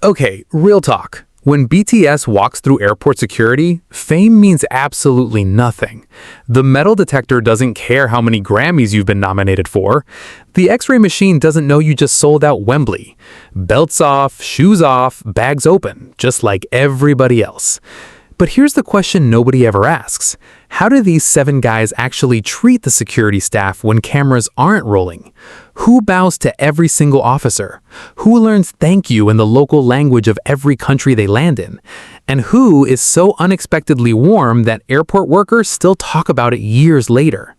Okay, real talk. When BTS walks through airport security, fame means absolutely nothing. The metal detector doesn't care how many Grammys you've been nominated for. The X-ray machine doesn't know you just sold out Wembley. Belts off, shoes off, bags open, just like everybody else. But here's the question nobody ever asks. How do these 7 guys actually treat the security staff when cameras aren't rolling? Who bows to every single officer? Who learns thank you in the local language of every country they land in? And who is so unexpectedly warm that airport workers still talk about it years later?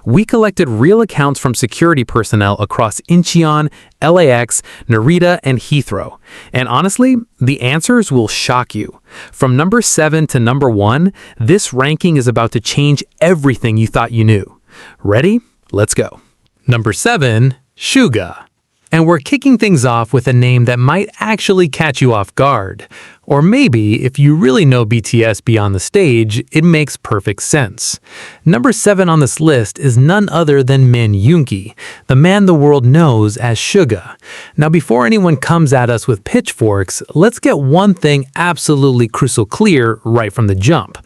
We collected real accounts from security personnel across Incheon, LAX, Narita, and Heathrow. And honestly, the answers will shock you. From number 7 to number 1, this ranking is about to change everything you thought you knew. Ready? Let's go. Number 7, Suga. And we're kicking things off with a name that might actually catch you off guard. Or maybe, if you really know BTS beyond the stage, it makes perfect sense. Number 7 on this list is none other than Min Yoongi, the man the world knows as Suga. Now before anyone comes at us with pitchforks, let's get one thing absolutely crystal clear right from the jump.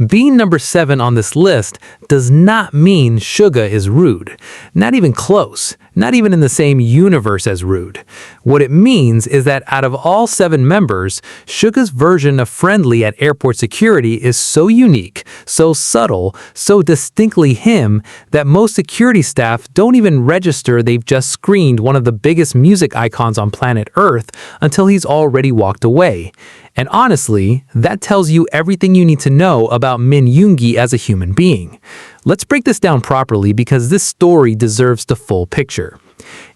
Being number 7 on this list does not mean Suga is rude. Not even close. Not even in the same universe as rude. What it means is that out of all 7 members, Suga's version of friendly at airport security is so unique, so subtle, so distinctly him that most security staff don't even register they've just screened one of the biggest music icons on planet Earth until he's already walked away. And honestly, that tells you everything you need to know about Min Yoongi as a human being. Let's break this down properly because this story deserves the full picture.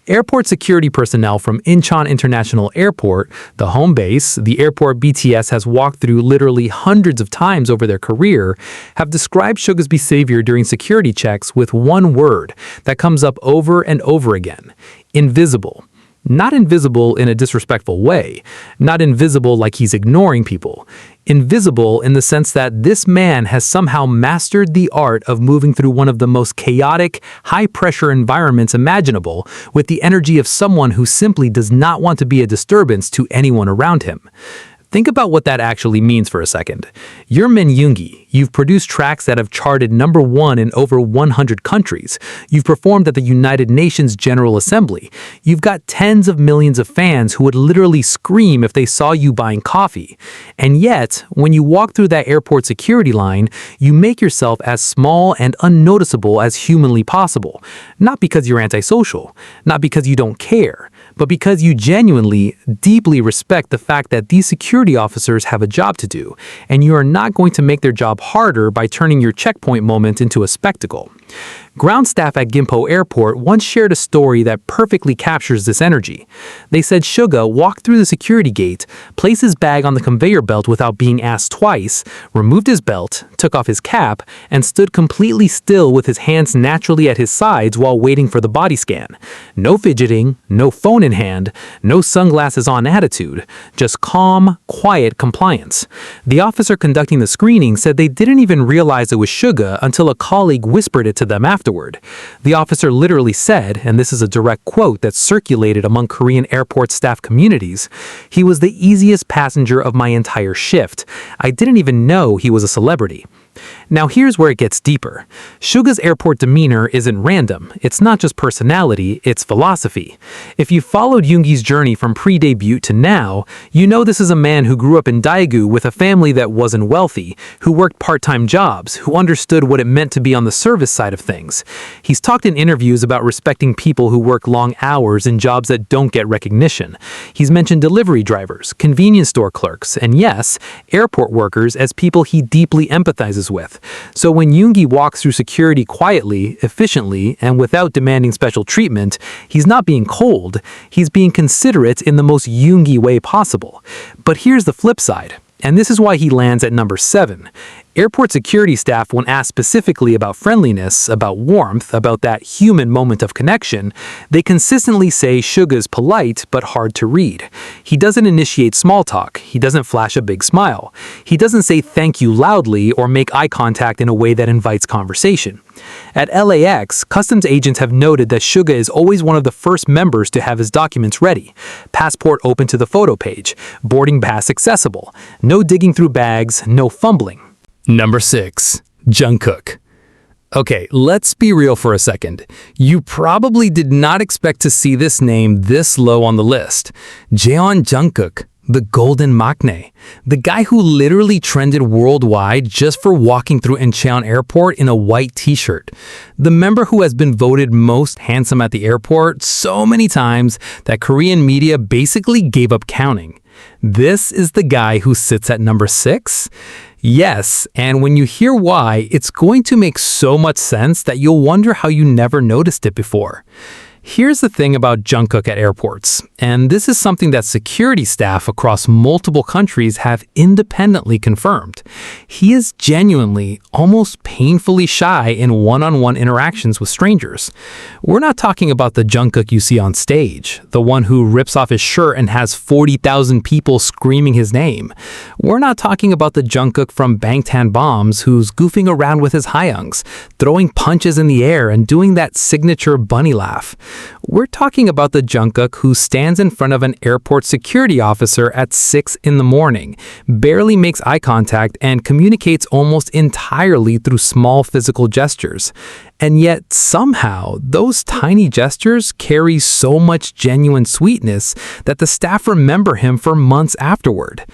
Airport security personnel from Incheon International Airport, the home base, the airport BTS has walked through literally hundreds of times over their career, have described Suga's behavior during security checks with one word that comes up over and over again: invisible. Not invisible in a disrespectful way, not invisible like he's ignoring people. Invisible in the sense that this man has somehow mastered the art of moving through one of the most chaotic, high-pressure environments imaginable with the energy of someone who simply does not want to be a disturbance to anyone around him. Think about what that actually means for a second. You're Min Yoongi. You've produced tracks that have charted number 1 in over 100 countries. You've performed at the United Nations General Assembly. You've got tens of millions of fans who would literally scream if they saw you buying coffee. And yet, when you walk through that airport security line, you make yourself as small and unnoticeable as humanly possible. Not because you're antisocial, not because you don't care, but because you genuinely, deeply respect the fact that these security officers have a job to do, and you are not going to make their job harder by turning your checkpoint moment into a spectacle. Ground staff at Gimpo Airport once shared a story that perfectly captures this energy. They said Suga walked through the security gate, placed his bag on the conveyor belt without being asked twice, removed his belt, took off his cap, and stood completely still with his hands naturally at his sides while waiting for the body scan. No fidgeting, no phone in hand, no sunglasses on attitude, just calm, quiet compliance. The officer conducting the screening said they didn't even realize it was Suga until a colleague whispered it to them afterward. The officer literally said, and this is a direct quote that circulated among Korean airport staff communities, "He was the easiest passenger of my entire shift. I didn't even know he was a celebrity." Now here's where it gets deeper. Suga's airport demeanor isn't random. It's not just personality, it's philosophy. If you followed Yoongi's journey from pre-debut to now, you know this is a man who grew up in Daegu with a family that wasn't wealthy, who worked part-time jobs, who understood what it meant to be on the service side of things. He's talked in interviews about respecting people who work long hours in jobs that don't get recognition. He's mentioned delivery drivers, convenience store clerks, and yes, airport workers as people he deeply empathizes with. So when Yoongi walks through security quietly, efficiently, and without demanding special treatment, he's not being cold, he's being considerate in the most Yoongi way possible. But here's the flip side, and this is why he lands at number 7. Airport security staff, when asked specifically about friendliness, about warmth, about that human moment of connection, they consistently say Suga's polite but hard to read. He doesn't initiate small talk. He doesn't flash a big smile. He doesn't say thank you loudly or make eye contact in a way that invites conversation. At LAX, customs agents have noted that Suga is always one of the first members to have his documents ready. Passport open to the photo page. Boarding pass accessible. No digging through bags, no fumbling. Number 6. Jungkook. Okay, let's be real for a second. You probably did not expect to see this name this low on the list. Jeon Jungkook, the Golden Maknae, the guy who literally trended worldwide just for walking through Incheon Airport in a white t-shirt. The member who has been voted most handsome at the airport so many times that Korean media basically gave up counting. This is the guy who sits at number 6? Yes, and when you hear why, it's going to make so much sense that you'll wonder how you never noticed it before. Here's the thing about Jungkook at airports, and this is something that security staff across multiple countries have independently confirmed. He is genuinely, almost painfully shy in one-on-one interactions with strangers. We're not talking about the Jungkook you see on stage, the one who rips off his shirt and has 40,000 people screaming his name. We're not talking about the Jungkook from Bangtan Bombs who's goofing around with his Haeyoungs, throwing punches in the air and doing that signature bunny laugh. We're talking about the Jungkook who stands in front of an airport security officer at 6 in the morning, barely makes eye contact, and communicates almost entirely through small physical gestures. And yet, somehow, those tiny gestures carry so much genuine sweetness that the staff remember him for months afterward.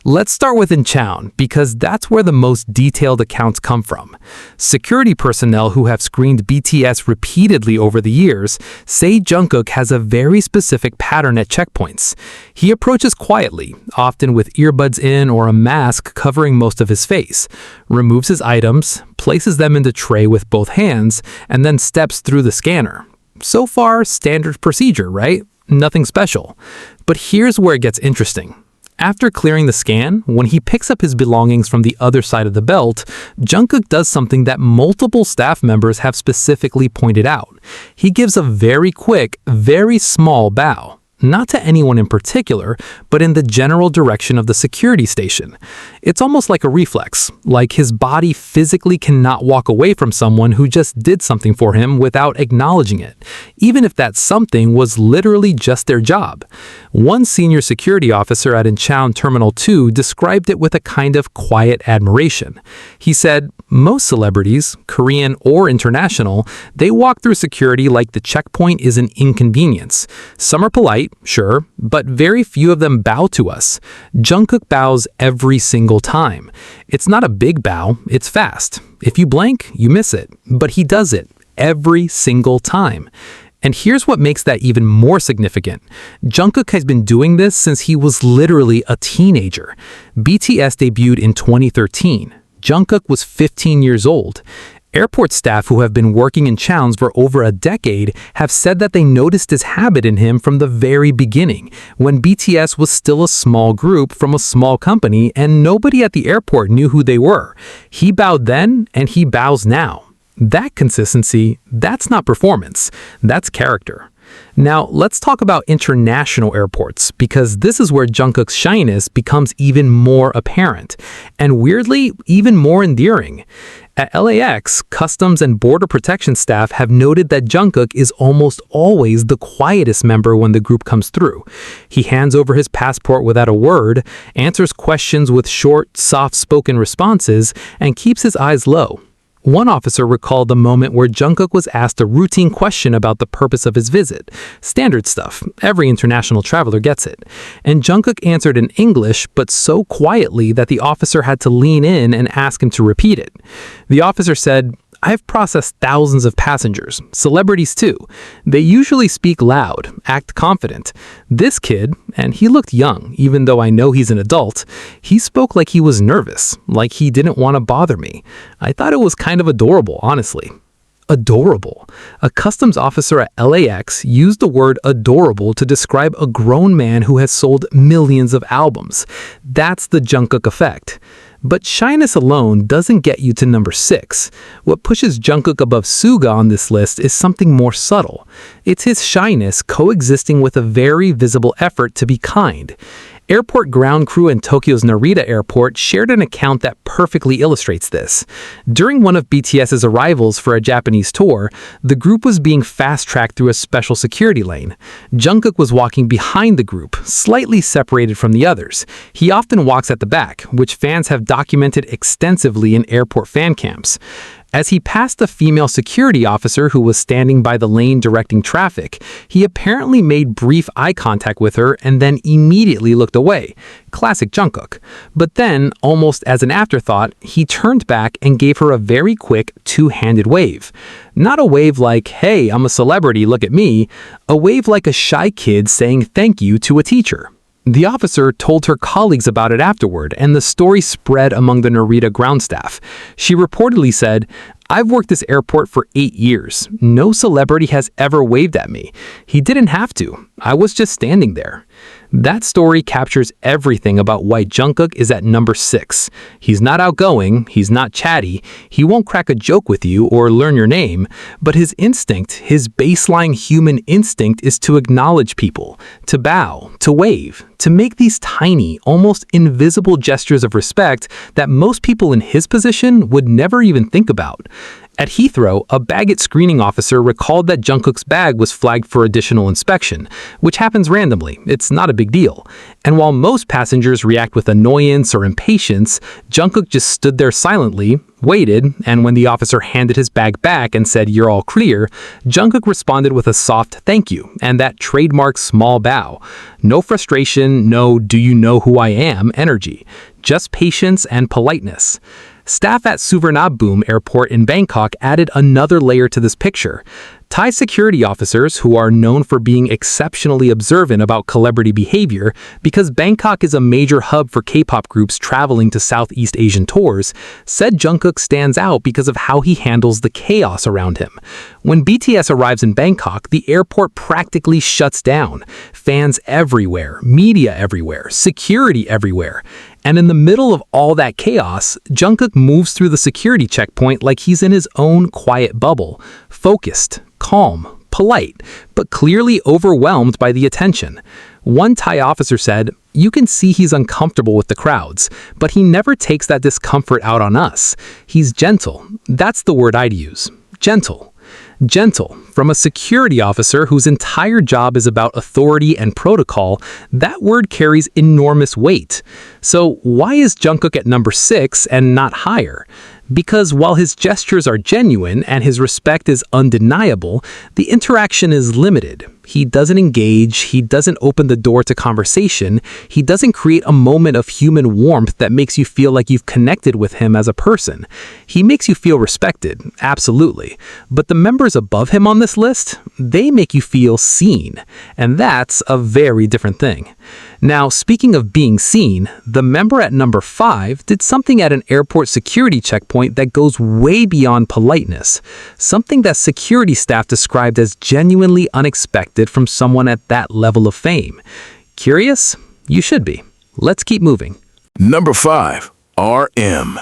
Let's start with Incheon, because that's where the most detailed accounts come from. Security personnel who have screened BTS repeatedly over the years say Jungkook has a very specific pattern at checkpoints. He approaches quietly, often with earbuds in or a mask covering most of his face, removes his items, places them in the tray with both hands, and then steps through the scanner. So far, standard procedure, right? Nothing special. But here's where it gets interesting. After clearing the scan, when he picks up his belongings from the other side of the belt, Jungkook does something that multiple staff members have specifically pointed out. He gives a very quick, very small bow. Not to anyone in particular, but in the general direction of the security station. It's almost like a reflex, like his body physically cannot walk away from someone who just did something for him without acknowledging it, even if that something was literally just their job. One senior security officer at Incheon Terminal 2 described it with a kind of quiet admiration. He said, most celebrities, Korean or international, they walk through security like the checkpoint is an inconvenience. Some are polite, sure, but very few of them bow to us. Jungkook bows every single time. It's not a big bow, it's fast. If you blank, you miss it. But he does it every single time. And here's what makes that even more significant. Jungkook has been doing this since he was literally a teenager. BTS debuted in 2013. Jungkook was 15 years old. Airport staff who have been working in Cheons for over a decade have said that they noticed this habit in him from the very beginning, when BTS was still a small group from a small company and nobody at the airport knew who they were. He bowed then and he bows now. That consistency, that's not performance, that's character. Now, let's talk about international airports, because this is where Jungkook's shyness becomes even more apparent, and weirdly, even more endearing. At LAX, customs and border protection staff have noted that Jungkook is almost always the quietest member when the group comes through. He hands over his passport without a word, answers questions with short, soft-spoken responses, and keeps his eyes low. One officer recalled the moment where Jungkook was asked a routine question about the purpose of his visit. Standard stuff. Every international traveler gets it. And Jungkook answered in English, but so quietly that the officer had to lean in and ask him to repeat it. The officer said, "I've processed thousands of passengers, celebrities too. They usually speak loud, act confident. This kid, and he looked young, even though I know he's an adult, he spoke like he was nervous, like he didn't want to bother me. I thought it was kind of adorable, honestly." Adorable. A customs officer at LAX used the word adorable to describe a grown man who has sold millions of albums. That's the Jungkook effect. But shyness alone doesn't get you to number 6. What pushes Jungkook above Suga on this list is something more subtle. It's his shyness coexisting with a very visible effort to be kind. Airport ground crew in Tokyo's Narita airport shared an account that perfectly illustrates this. During one of BTS's arrivals for a Japanese tour, the group was being fast-tracked through a special security lane. Jungkook was walking behind the group, slightly separated from the others. He often walks at the back, which fans have documented extensively in airport fan camps. As he passed a female security officer who was standing by the lane directing traffic, he apparently made brief eye contact with her and then immediately looked away. Classic Jungkook. But then, almost as an afterthought, he turned back and gave her a very quick two-handed wave. Not a wave like, "Hey, I'm a celebrity, look at me," a wave like a shy kid saying thank you to a teacher. The officer told her colleagues about it afterward, and the story spread among the Narita ground staff. She reportedly said, "I've worked this airport for 8 years. No celebrity has ever waved at me. He didn't have to. I was just standing there." That story captures everything about why Jungkook is at number 6. He's not outgoing, he's not chatty, he won't crack a joke with you or learn your name, but his instinct, his baseline human instinct is to acknowledge people, to bow, to wave, to make these tiny, almost invisible gestures of respect that most people in his position would never even think about. At Heathrow, a baggage screening officer recalled that Jungkook's bag was flagged for additional inspection, which happens randomly. It's not a big deal. And while most passengers react with annoyance or impatience, Jungkook just stood there silently, waited, and when the officer handed his bag back and said, "You're all clear," Jungkook responded with a soft thank you and that trademark small bow. No frustration, no "do you know who I am" energy. Just patience and politeness. Staff at Suvarnabhumi Airport in Bangkok added another layer to this picture. Thai security officers, who are known for being exceptionally observant about celebrity behavior because Bangkok is a major hub for K-pop groups traveling to Southeast Asian tours, said Jungkook stands out because of how he handles the chaos around him. When BTS arrives in Bangkok, the airport practically shuts down. Fans everywhere, media everywhere, security everywhere. And in the middle of all that chaos, Jungkook moves through the security checkpoint like he's in his own quiet bubble, focused, calm, polite, but clearly overwhelmed by the attention. One Thai officer said, "You can see he's uncomfortable with the crowds, but he never takes that discomfort out on us. He's gentle." That's the word I'd use. Gentle. Gentle. From a security officer whose entire job is about authority and protocol, that word carries enormous weight. So why is Jungkook at number 6 and not higher? Because while his gestures are genuine and his respect is undeniable, the interaction is limited. He doesn't engage, he doesn't open the door to conversation, he doesn't create a moment of human warmth that makes you feel like you've connected with him as a person. He makes you feel respected, absolutely. But the members above him on this list, they make you feel seen. And that's a very different thing. Now, speaking of being seen, the member at number 5 did something at an airport security checkpoint that goes way beyond politeness. Something that security staff described as genuinely unexpected from someone at that level of fame. Curious? You should be. Let's keep moving. Number 5, RM.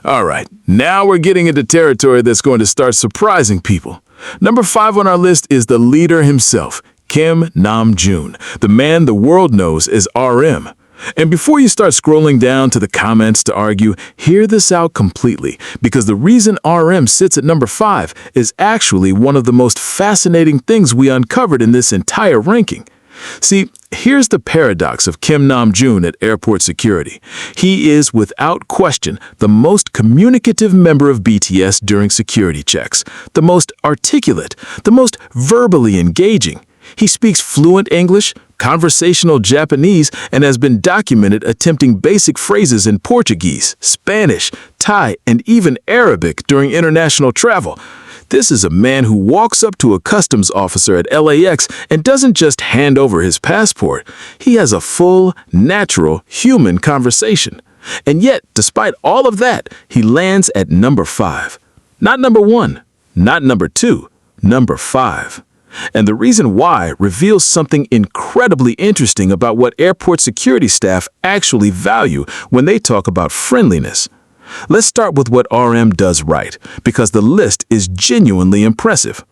All right, now we're getting into territory that's going to start surprising people. Number 5 on our list is the leader himself, Kim Namjoon, the man the world knows as RM. And before you start scrolling down to the comments to argue, hear this out completely, because the reason RM sits at number 5 is actually one of the most fascinating things we uncovered in this entire ranking. See, here's the paradox of Kim Namjoon at airport security. He is, without question, the most communicative member of BTS during security checks, the most articulate, the most verbally engaging. He speaks fluent English, conversational Japanese, and has been documented attempting basic phrases in Portuguese, Spanish, Thai, and even Arabic during international travel. This is a man who walks up to a customs officer at LAX and doesn't just hand over his passport. He has a full, natural, human conversation. And yet, despite all of that, he lands at number 5. Not number 1, not number 2, number 5. And the reason why reveals something incredibly interesting about what airport security staff actually value when they talk about friendliness. Let's start with what RM does right, because the list is genuinely impressive.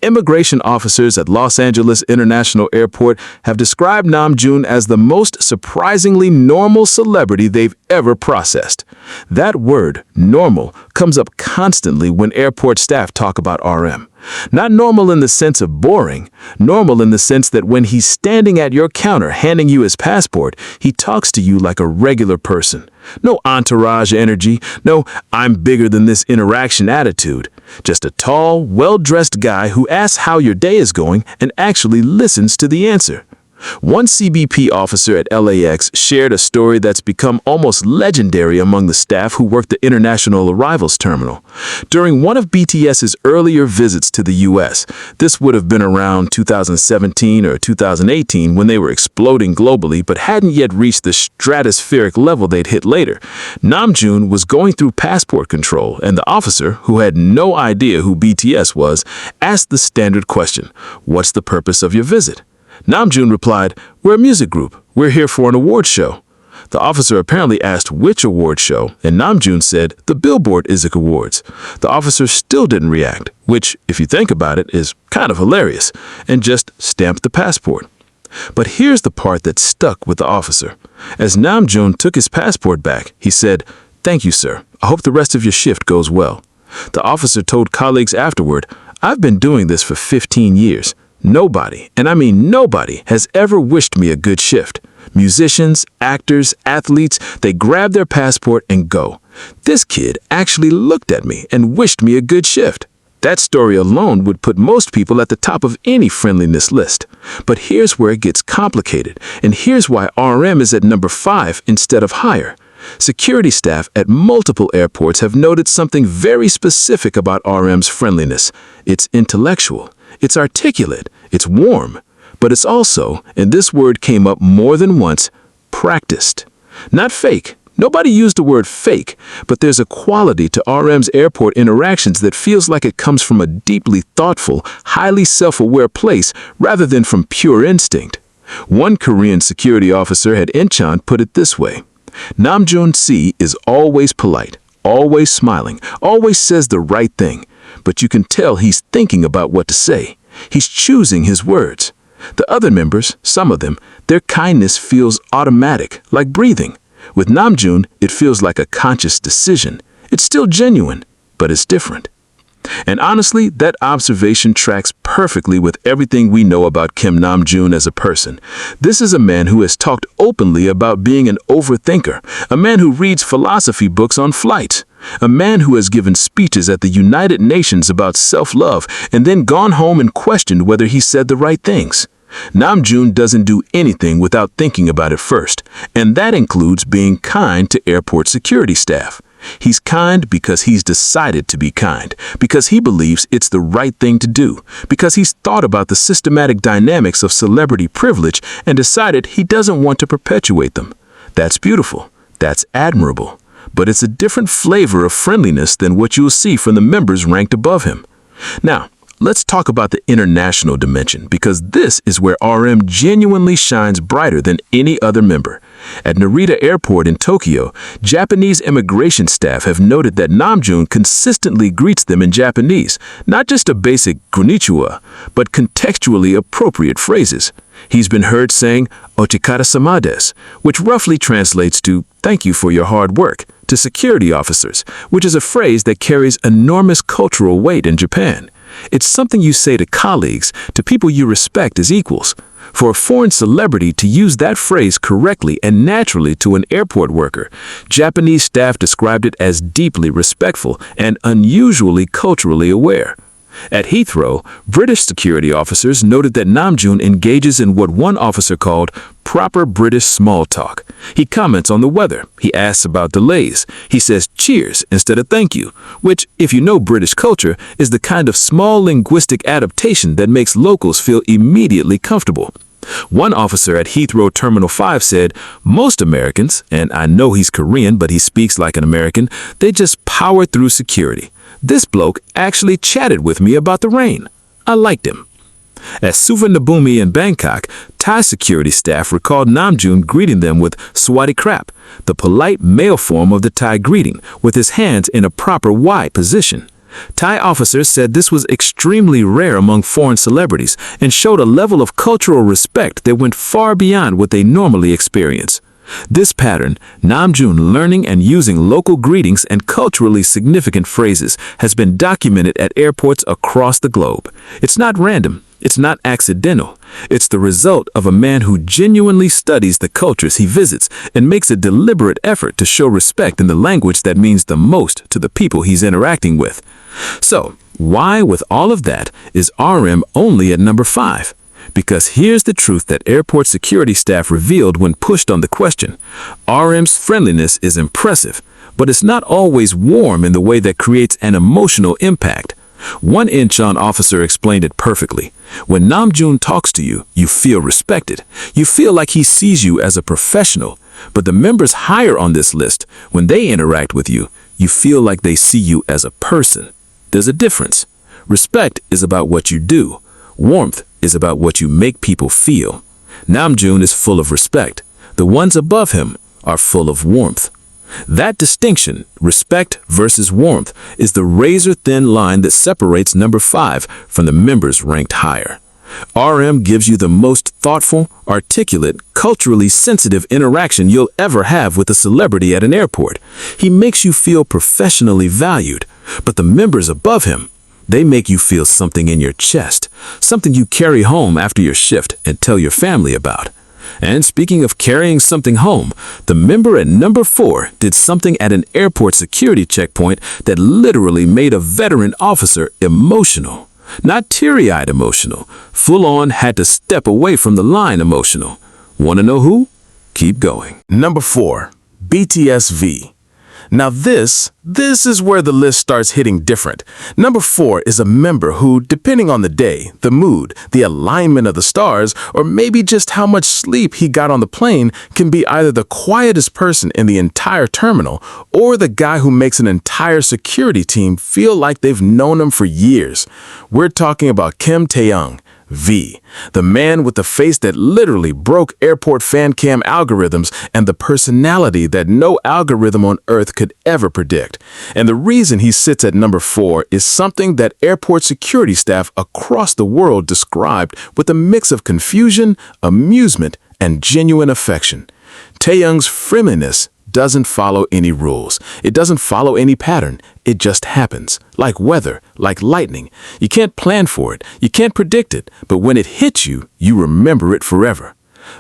Immigration officers at Los Angeles International Airport have described Namjoon as the most surprisingly normal celebrity they've ever processed. That word, normal, comes up constantly when airport staff talk about RM. Not normal in the sense of boring, normal in the sense that when he's standing at your counter handing you his passport, he talks to you like a regular person. No entourage energy, no I'm bigger than this interaction attitude. Just a tall, well-dressed guy who asks how your day is going and actually listens to the answer. One CBP officer at LAX shared a story that's become almost legendary among the staff who work the International Arrivals Terminal. During one of BTS's earlier visits to the US, this would have been around 2017 or 2018 when they were exploding globally but hadn't yet reached the stratospheric level they'd hit later, Namjoon was going through passport control, and the officer, who had no idea who BTS was, asked the standard question, "What's the purpose of your visit?" Namjoon replied, "We're a music group. We're here for an award show." The officer apparently asked which award show, and Namjoon said the Billboard Music Awards. The officer still didn't react, which, if you think about it, is kind of hilarious, and just stamped the passport. But here's the part that stuck with the officer. As Namjoon took his passport back, he said, "Thank you, sir. I hope the rest of your shift goes well." The officer told colleagues afterward, "I've been doing this for 15 years. Nobody, and I mean nobody, has ever wished me a good shift. Musicians, actors, athletes, they grab their passport and go. This kid actually looked at me and wished me a good shift." That story alone would put most people at the top of any friendliness list. But here's where it gets complicated, and here's why RM is at number 5 instead of higher. Security staff at multiple airports have noted something very specific about RM's friendliness. It's intellectual. It's articulate, it's warm, but it's also, and this word came up more than once, practiced. Not fake. Nobody used the word fake, but there's a quality to RM's airport interactions that feels like it comes from a deeply thoughtful, highly self-aware place rather than from pure instinct. One Korean security officer at Incheon put it this way: "Namjoon C is always polite, always smiling, always says the right thing. But you can tell he's thinking about what to say. He's choosing his words." The other members, some of them, their kindness feels automatic, like breathing. With Namjoon, it feels like a conscious decision. It's still genuine, but it's different. And honestly, that observation tracks perfectly with everything we know about Kim Namjoon as a person. This is a man who has talked openly about being an overthinker, a man who reads philosophy books on flights, a man who has given speeches at the United Nations about self-love and then gone home and questioned whether he said the right things. Namjoon doesn't do anything without thinking about it first, and that includes being kind to airport security staff. He's kind because he's decided to be kind, because he believes it's the right thing to do, because he's thought about the systematic dynamics of celebrity privilege and decided he doesn't want to perpetuate them. That's beautiful. That's admirable. But it's a different flavor of friendliness than what you'll see from the members ranked above him. Now, let's talk about the international dimension, because this is where RM genuinely shines brighter than any other member. At Narita Airport in Tokyo, Japanese immigration staff have noted that Namjoon consistently greets them in Japanese, not just a basic konnichiwa, but contextually appropriate phrases. He's been heard saying "Ochikara-sama desu," which roughly translates to "thank you for your hard work," to security officers, which is a phrase that carries enormous cultural weight in Japan. It's something you say to colleagues, to people you respect as equals. For a foreign celebrity to use that phrase correctly and naturally to an airport worker, Japanese staff described it as deeply respectful and unusually culturally aware. At Heathrow, British security officers noted that Namjoon engages in what one officer called proper British small talk. He comments on the weather. He asks about delays. He says cheers instead of thank you, which, if you know British culture, is the kind of small linguistic adaptation that makes locals feel immediately comfortable. One officer at Heathrow Terminal 5 said, "Most Americans, and I know he's Korean, but he speaks like an American, they just power through security. This bloke actually chatted with me about the rain. I liked him." At Suvarnabhumi in Bangkok, Thai security staff recalled Namjoon greeting them with "Sawasdee krap," the polite male form of the Thai greeting, with his hands in a proper Y position. Thai officers said this was extremely rare among foreign celebrities and showed a level of cultural respect that went far beyond what they normally experience. This pattern, Namjoon learning and using local greetings and culturally significant phrases, has been documented at airports across the globe. It's not random. It's not accidental. It's the result of a man who genuinely studies the cultures he visits and makes a deliberate effort to show respect in the language that means the most to the people he's interacting with. So, why, with all of that, is RM only at number 5? Because here's the truth that airport security staff revealed when pushed on the question. RM's friendliness is impressive, but it's not always warm in the way that creates an emotional impact. One Incheon officer explained it perfectly. When Namjoon talks to you, you feel respected. You feel like he sees you as a professional. But the members higher on this list, when they interact with you, you feel like they see you as a person. There's a difference. Respect is about what you do. Warmth is about what you make people feel. Namjoon is full of respect. The ones above him are full of warmth. That distinction, respect versus warmth, is the razor-thin line that separates number 5 from the members ranked higher. RM gives you the most thoughtful, articulate, culturally sensitive interaction you'll ever have with a celebrity at an airport. He makes you feel professionally valued, but the members above him, they make you feel something in your chest, something you carry home after your shift and tell your family about. And speaking of carrying something home, the member at number 4 did something at an airport security checkpoint that literally made a veteran officer emotional. Not teary-eyed emotional, full-on had to step away from the line emotional. Want to know who? Keep going. Number 4, BTS V. Now this is where the list starts hitting different. Number 4 is a member who, depending on the day, the mood, the alignment of the stars, or maybe just how much sleep he got on the plane, can be either the quietest person in the entire terminal or the guy who makes an entire security team feel like they've known him for years. We're talking about Kim Taehyung, V, the man with the face that literally broke airport fan cam algorithms and the personality that no algorithm on earth could ever predict. And the reason he sits at number 4 is something that airport security staff across the world described with a mix of confusion, amusement, and genuine affection. Taehyung's friendliness doesn't follow any rules. It doesn't follow any pattern. It just happens. Like weather, like lightning. You can't plan for it. You can't predict it. But when it hits you, you remember it forever.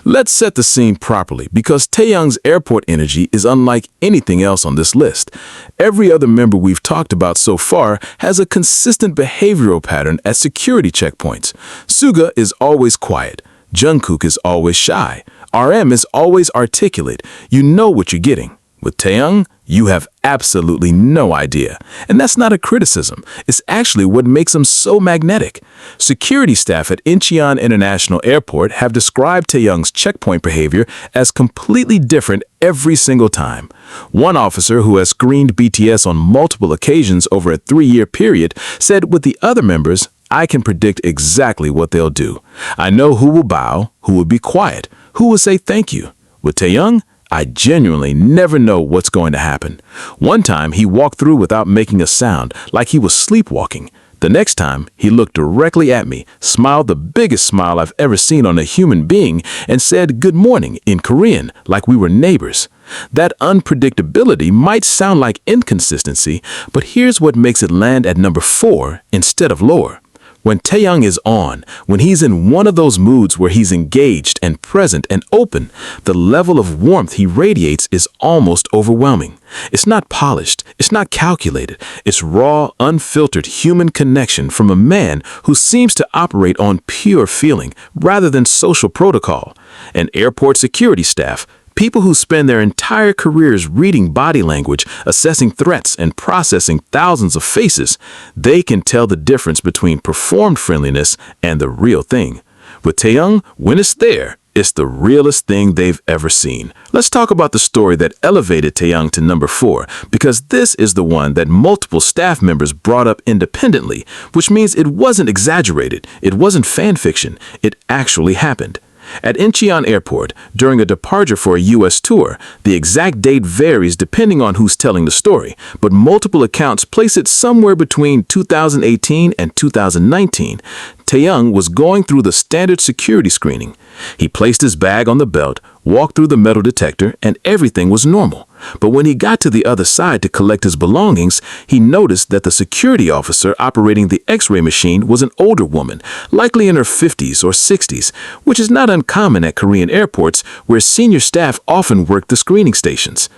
Let's set the scene properly because Taehyung's airport energy is unlike anything else on this list. Every other member we've talked about so far has a consistent behavioral pattern at security checkpoints. Suga is always quiet. Jungkook is always shy. RM is always articulate. You know what you're getting. With Taehyung, you have absolutely no idea. And that's not a criticism. It's actually what makes him so magnetic. Security staff at Incheon International Airport have described Taehyung's checkpoint behavior as completely different every single time. One officer who has screened BTS on multiple occasions over a 3-year period said with the other members, I can predict exactly what they'll do. I know who will bow, who will be quiet, who will say thank you. With Taehyung, I genuinely never know what's going to happen. One time, he walked through without making a sound, like he was sleepwalking. The next time, he looked directly at me, smiled the biggest smile I've ever seen on a human being, and said good morning in Korean, like we were neighbors. That unpredictability might sound like inconsistency, but here's what makes it land at number 4 instead of lower. When Taehyung is on, when he's in one of those moods where he's engaged and present and open, the level of warmth he radiates is almost overwhelming. It's not polished, it's not calculated, it's raw, unfiltered human connection from a man who seems to operate on pure feeling rather than social protocol. And airport security staff, people who spend their entire careers reading body language, assessing threats, and processing thousands of faces, they can tell the difference between performed friendliness and the real thing. With Taehyung, when it's there, It's the realest thing they've ever seen. Let's talk about the story that elevated Taehyung to number 4, because this is the one that multiple staff members brought up independently, which means it wasn't exaggerated, it wasn't fan fiction, it actually happened. At Incheon Airport, during a departure for a U.S. tour, the exact date varies depending on who's telling the story, but multiple accounts place it somewhere between 2018 and 2019. Taehyung was going through the standard security screening. He placed his bag on the belt, walked through the metal detector, and everything was normal. But when he got to the other side to collect his belongings, he noticed that the security officer operating the X-ray machine was an older woman, likely in her 50s or 60s, which is not uncommon at Korean airports where senior staff often work the screening stations.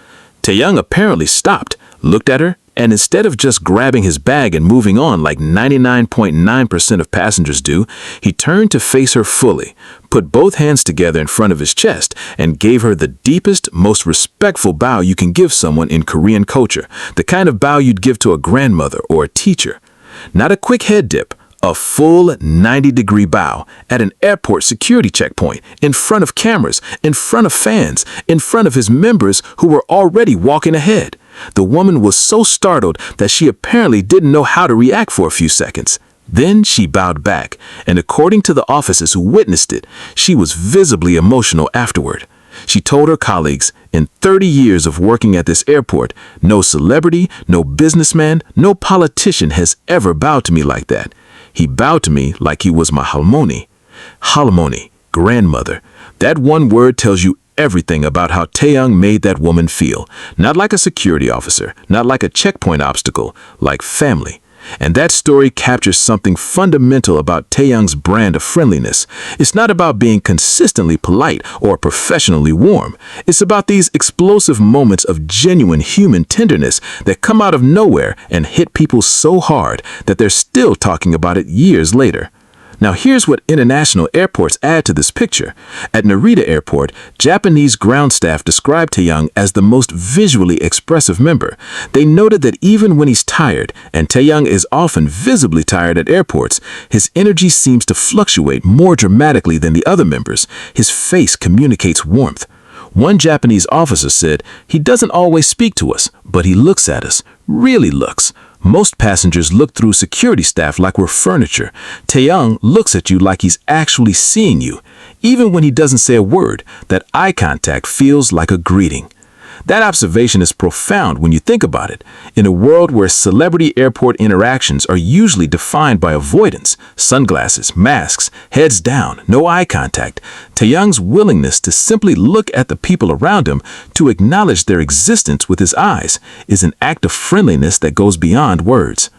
Taehyung apparently stopped, looked at her, and instead of just grabbing his bag and moving on like 99.9% of passengers do, he turned to face her fully, put both hands together in front of his chest, and gave her the deepest, most respectful bow you can give someone in Korean culture, the kind of bow you'd give to a grandmother or a teacher. Not a quick head dip, a full 90-degree bow at an airport security checkpoint, in front of cameras, in front of fans, in front of his members who were already walking ahead. The woman was so startled that she apparently didn't know how to react for a few seconds. Then she bowed back, and according to the officers who witnessed it, she was visibly emotional afterward. She told her colleagues, in 30 years of working at this airport, no celebrity, no businessman, no politician has ever bowed to me like that. He bowed to me like he was my halmoni. Halmoni, grandmother. That one word tells you everything about how Taehyung made that woman feel. Not like a security officer, not like a checkpoint obstacle, like family. And that story captures something fundamental about Taehyung's brand of friendliness. It's not about being consistently polite or professionally warm. It's about these explosive moments of genuine human tenderness that come out of nowhere and hit people so hard that they're still talking about it years later. Now here's what international airports add to this picture. At Narita Airport, Japanese ground staff described Taehyung as the most visually expressive member. They noted that even when he's tired, and Taehyung is often visibly tired at airports, his energy seems to fluctuate more dramatically than the other members. His face communicates warmth. One Japanese officer said, "He doesn't always speak to us, but he looks at us, really looks. Most passengers look through security staff like we're furniture. Taehyung looks at you like he's actually seeing you. Even when he doesn't say a word, that eye contact feels like a greeting." That observation is profound when you think about it. In a world where celebrity airport interactions are usually defined by avoidance, sunglasses, masks, heads down, no eye contact, Taehyung's willingness to simply look at the people around him, to acknowledge their existence with his eyes, is an act of friendliness that goes beyond words.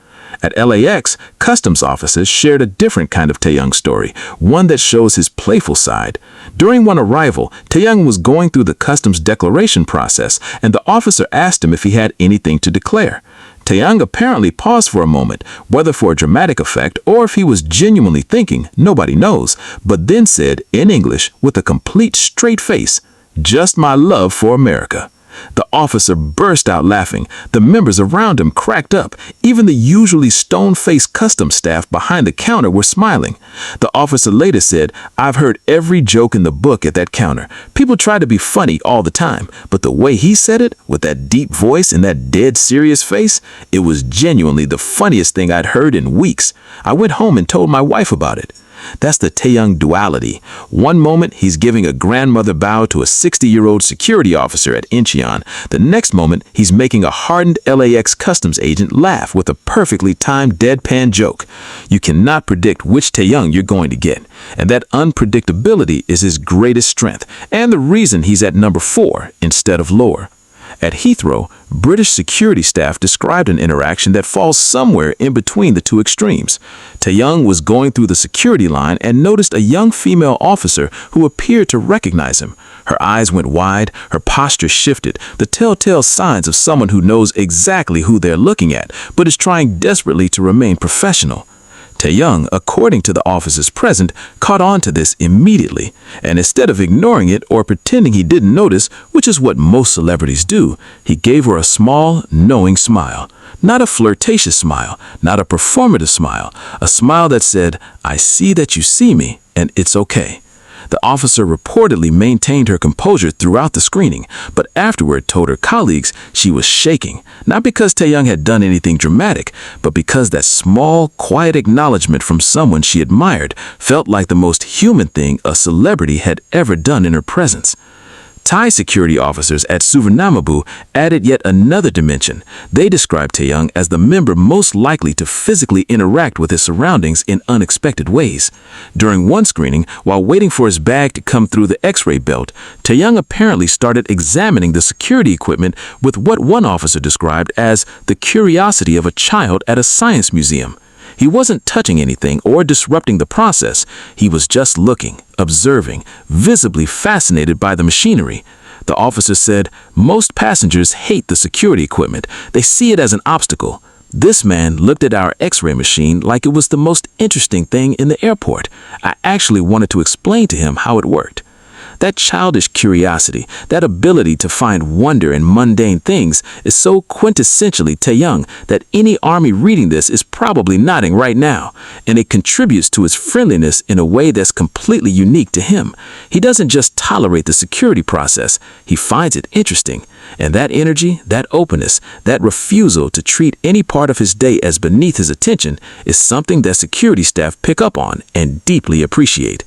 At LAX, customs officers shared a different kind of Taehyung story, one that shows his playful side. During one arrival, Taehyung was going through the customs declaration process, and the officer asked him if he had anything to declare. Taehyung apparently paused for a moment, whether for a dramatic effect or if he was genuinely thinking, nobody knows, but then said, in English, with a complete straight face, "Just my love for America." The officer burst out laughing. The members around him cracked up. Even the usually stone-faced customs staff behind the counter were smiling. The officer later said, "I've heard every joke in the book at that counter. People try to be funny all the time, but the way he said it, with that deep voice and that dead serious face, it was genuinely the funniest thing I'd heard in weeks. I went home and told my wife about it." That's the Taehyung duality. One moment, he's giving a grandmother bow to a 60-year-old security officer at Incheon. The next moment, he's making a hardened LAX customs agent laugh with a perfectly timed deadpan joke. You cannot predict which Taehyung you're going to get, and that unpredictability is his greatest strength, and the reason he's at number 4 instead of lower. At Heathrow, British security staff described an interaction that falls somewhere in between the two extremes. Taehyung was going through the security line and noticed a young female officer who appeared to recognize him. Her eyes went wide, her posture shifted, the telltale signs of someone who knows exactly who they're looking at, but is trying desperately to remain professional. Taehyung, according to the officers present, caught on to this immediately, and instead of ignoring it or pretending he didn't notice, which is what most celebrities do, he gave her a small, knowing smile. Not a flirtatious smile, not a performative smile, a smile that said, "I see that you see me, and it's okay." The officer reportedly maintained her composure throughout the screening, but afterward told her colleagues she was shaking, not because Taehyung had done anything dramatic, but because that small, quiet acknowledgement from someone she admired felt like the most human thing a celebrity had ever done in her presence. Thai security officers at Suvarnamabu added yet another dimension. They described Taehyung as the member most likely to physically interact with his surroundings in unexpected ways. During one screening, while waiting for his bag to come through the X-ray belt, Taehyung apparently started examining the security equipment with what one officer described as the curiosity of a child at a science museum. He wasn't touching anything or disrupting the process. He was just looking, observing, visibly fascinated by the machinery. The officer said, "Most passengers hate the security equipment. They see it as an obstacle. This man looked at our X-ray machine like it was the most interesting thing in the airport. I actually wanted to explain to him how it worked." That childish curiosity, that ability to find wonder in mundane things is so quintessentially Taehyung that any army reading this is probably nodding right now, and it contributes to his friendliness in a way that's completely unique to him. He doesn't just tolerate the security process, he finds it interesting. And that energy, that openness, that refusal to treat any part of his day as beneath his attention is something that security staff pick up on and deeply appreciate.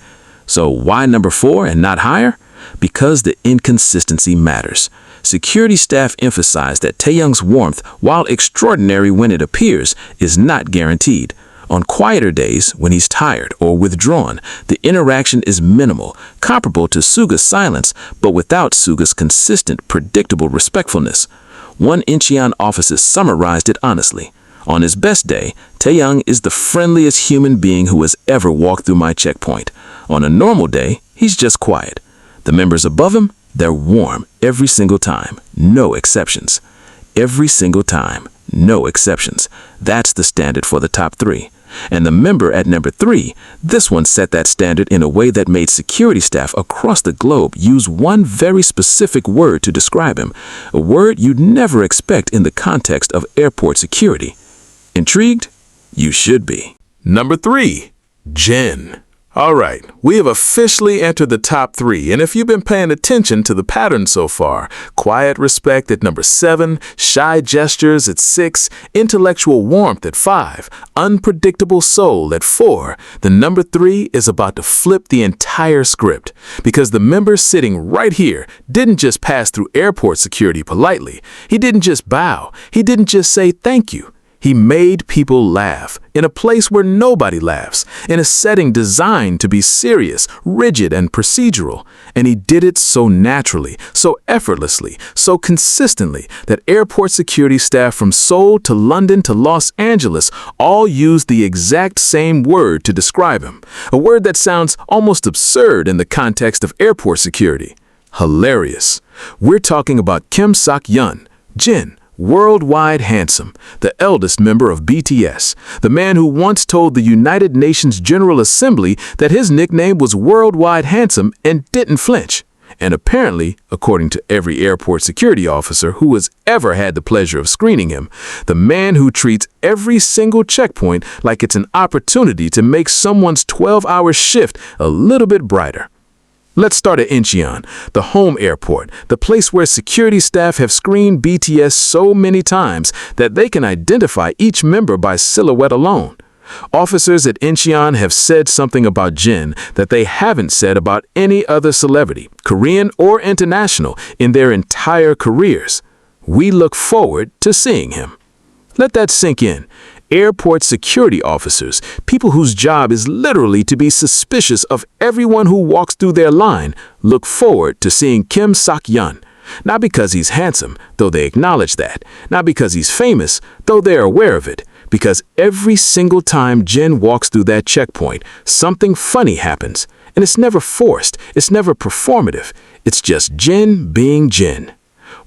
So why number 4 and not higher? Because the inconsistency matters. Security staff emphasize that Taehyung's warmth, while extraordinary when it appears, is not guaranteed. On quieter days, when he's tired or withdrawn, the interaction is minimal, comparable to Suga's silence, but without Suga's consistent, predictable respectfulness. One Incheon officer summarized it honestly. "On his best day, Taehyung is the friendliest human being who has ever walked through my checkpoint. On a normal day, he's just quiet. The members above him, they're warm every single time, no exceptions. Every single time, no exceptions. That's the standard for the top 3. And the member at number 3, this one set that standard in a way that made security staff across the globe use one very specific word to describe him, a word you'd never expect in the context of airport security. Intrigued? You should be. Number 3, Jin. All right, we have officially entered the top 3, and if you've been paying attention to the pattern so far, quiet respect at number 7, shy gestures at 6, intellectual warmth at 5, unpredictable soul at 4, the number 3 is about to flip the entire script, because the member sitting right here didn't just pass through airport security politely. He didn't just bow. He didn't just say thank you. He made people laugh, in a place where nobody laughs, in a setting designed to be serious, rigid, and procedural. And he did it so naturally, so effortlessly, so consistently that airport security staff from Seoul to London to Los Angeles all used the exact same word to describe him, a word that sounds almost absurd in the context of airport security. Hilarious. We're talking about Kim Sak-yeon, Jin, worldwide handsome, the eldest member of BTS, the man who once told the United Nations General Assembly that his nickname was Worldwide Handsome and didn't flinch. And apparently, according to every airport security officer who has ever had the pleasure of screening him, the man who treats every single checkpoint like it's an opportunity to make someone's 12-hour shift a little bit brighter. Let's start at Incheon, the home airport, the place where security staff have screened BTS so many times that they can identify each member by silhouette alone. Officers at Incheon have said something about Jin that they haven't said about any other celebrity, Korean or international, in their entire careers. We look forward to seeing him. Let that sink in. Airport security officers, people whose job is literally to be suspicious of everyone who walks through their line, look forward to seeing Kim Sak-yeon. Not because he's handsome, though they acknowledge that. Not because he's famous, though they're aware of it. Because every single time Jin walks through that checkpoint, something funny happens. And it's never forced, it's never performative. It's just Jin being Jin.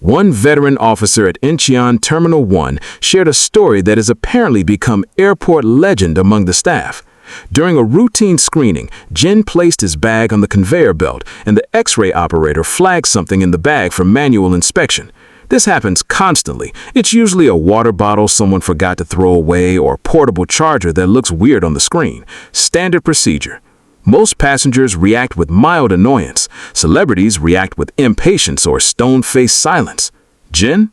One veteran officer at Incheon Terminal 1 shared a story that has apparently become airport legend among the staff. During a routine screening, Jin placed his bag on the conveyor belt, and the X-ray operator flagged something in the bag for manual inspection. This happens constantly. It's usually a water bottle someone forgot to throw away or a portable charger that looks weird on the screen. Standard procedure. Most passengers react with mild annoyance. Celebrities react with impatience or stone-faced silence. Jin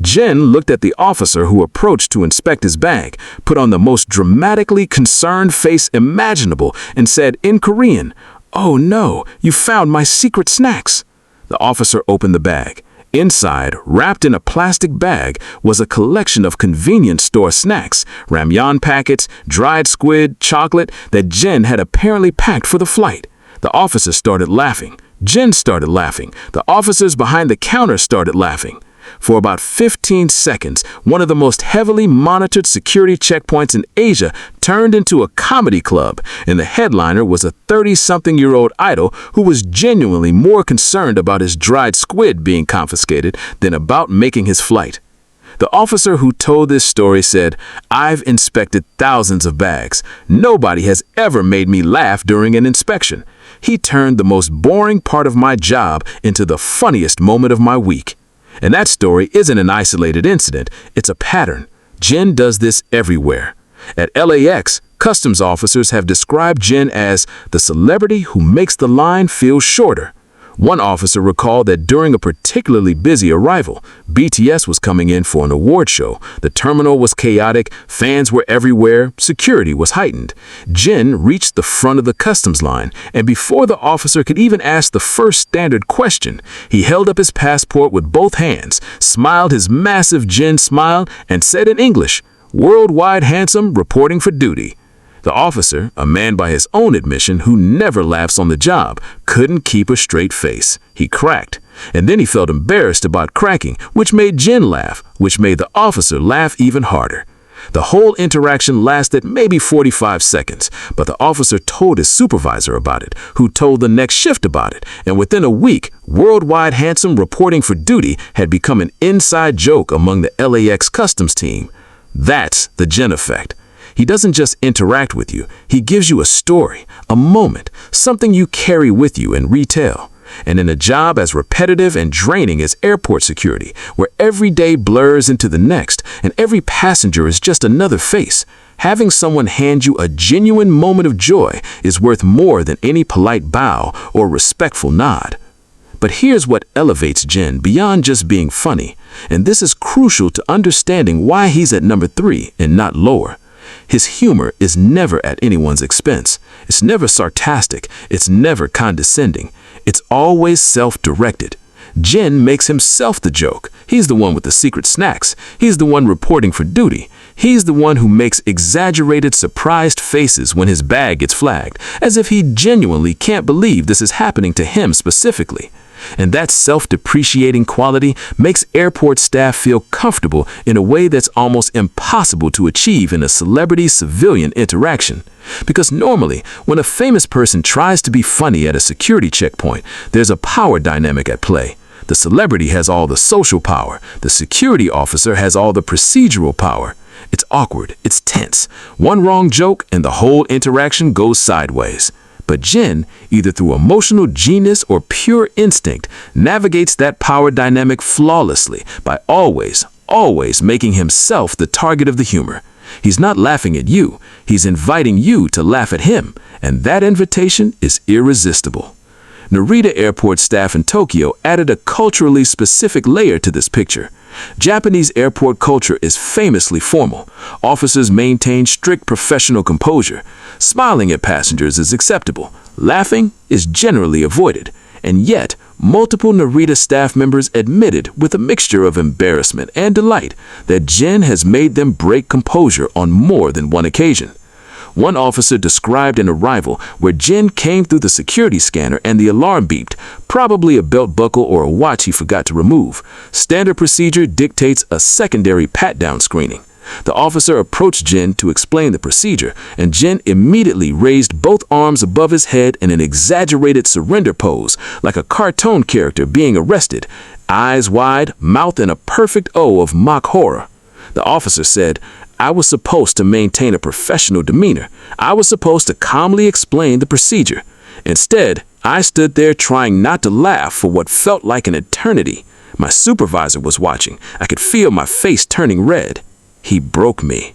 looked at the officer who approached to inspect his bag, put on the most dramatically concerned face imaginable, and said in Korean, "Oh no, you found my secret snacks." The officer opened the bag. Inside, wrapped in a plastic bag, was a collection of convenience store snacks, ramyeon packets, dried squid, chocolate that Jin had apparently packed for the flight. The officer started laughing. Jin started laughing. The officers behind the counter started laughing. For about 15 seconds, one of the most heavily monitored security checkpoints in Asia turned into a comedy club, and the headliner was a 30-something-year-old idol who was genuinely more concerned about his dried squid being confiscated than about making his flight. The officer who told this story said, "I've inspected thousands of bags. Nobody has ever made me laugh during an inspection. He turned the most boring part of my job into the funniest moment of my week." And that story isn't an isolated incident, it's a pattern. Jin does this everywhere. At LAX, customs officers have described Jin as the celebrity who makes the line feel shorter. One officer recalled that during a particularly busy arrival, BTS was coming in for an award show. The terminal was chaotic, fans were everywhere, security was heightened. Jin reached the front of the customs line, and before the officer could even ask the first standard question, he held up his passport with both hands, smiled his massive Jin smile, and said in English, "Worldwide handsome, reporting for duty." The officer, a man by his own admission who never laughs on the job, couldn't keep a straight face. He cracked. And then he felt embarrassed about cracking, which made Jin laugh, which made the officer laugh even harder. The whole interaction lasted maybe 45 seconds, but the officer told his supervisor about it, who told the next shift about it, and within a week, Worldwide Handsome reporting for duty had become an inside joke among the LAX customs team. That's the Jin effect. He doesn't just interact with you, he gives you a story, a moment, something you carry with you and retell. And in a job as repetitive and draining as airport security, where every day blurs into the next and every passenger is just another face, having someone hand you a genuine moment of joy is worth more than any polite bow or respectful nod. But here's what elevates Jin beyond just being funny, and this is crucial to understanding why he's at number 3 and not lower. His humor is never at anyone's expense. It's never sarcastic. It's never condescending. It's always self-directed. Jin makes himself the joke. He's the one with the secret snacks. He's the one reporting for duty. He's the one who makes exaggerated, surprised faces when his bag gets flagged, as if he genuinely can't believe this is happening to him specifically. And that self-depreciating quality makes airport staff feel comfortable in a way that's almost impossible to achieve in a celebrity-civilian interaction. Because normally, when a famous person tries to be funny at a security checkpoint, there's a power dynamic at play. The celebrity has all the social power. The security officer has all the procedural power. It's awkward. It's tense. One wrong joke and the whole interaction goes sideways. But Jin, either through emotional genius or pure instinct, navigates that power dynamic flawlessly by always making himself the target of the humor. He's not laughing at you, he's inviting you to laugh at him, and that invitation is irresistible. Narita Airport staff in Tokyo added a culturally specific layer to this picture. Japanese airport culture is famously formal. Officers maintain strict professional composure. Smiling at passengers is acceptable. Laughing is generally avoided. And yet, multiple Narita staff members admitted with a mixture of embarrassment and delight that Jin has made them break composure on more than one occasion. One officer described an arrival where Jin came through the security scanner and the alarm beeped, probably a belt buckle or a watch he forgot to remove. Standard procedure dictates a secondary pat-down screening. The officer approached Jin to explain the procedure, and Jin immediately raised both arms above his head in an exaggerated surrender pose, like a cartoon character being arrested, eyes wide, mouth in a perfect O of mock horror. The officer said, "I was supposed to maintain a professional demeanor. I was supposed to calmly explain the procedure. Instead, I stood there trying not to laugh for what felt like an eternity. My supervisor was watching. I could feel my face turning red. He broke me."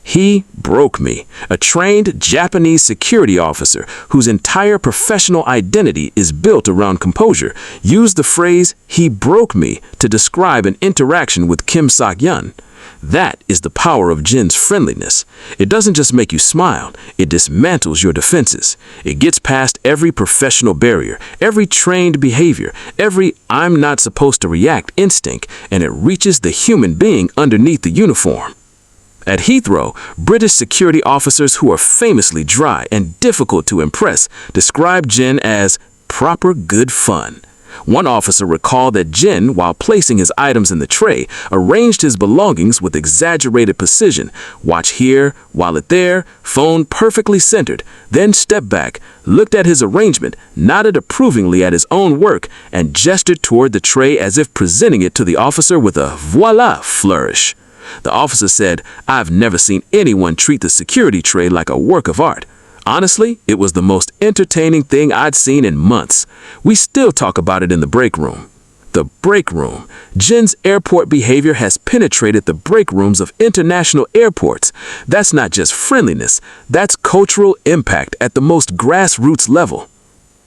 He broke me, a trained Japanese security officer whose entire professional identity is built around composure, used the phrase, "he broke me," to describe an interaction with Kim Sok-yeon. That is the power of Jin's friendliness. It doesn't just make you smile, it dismantles your defenses. It gets past every professional barrier, every trained behavior, every "I'm not supposed to react" instinct, and it reaches the human being underneath the uniform. At Heathrow, British security officers who are famously dry and difficult to impress describe Jin as proper good fun. One officer recalled that Jin, while placing his items in the tray, arranged his belongings with exaggerated precision. Watch here, wallet there, phone perfectly centered, then stepped back, looked at his arrangement, nodded approvingly at his own work, and gestured toward the tray as if presenting it to the officer with a voila flourish. The officer said, "I've never seen anyone treat the security tray like a work of art. Honestly, it was the most entertaining thing I'd seen in months. We still talk about it in the break room." The break room. Jin's airport behavior has penetrated the break rooms of international airports. That's not just friendliness, that's cultural impact at the most grassroots level.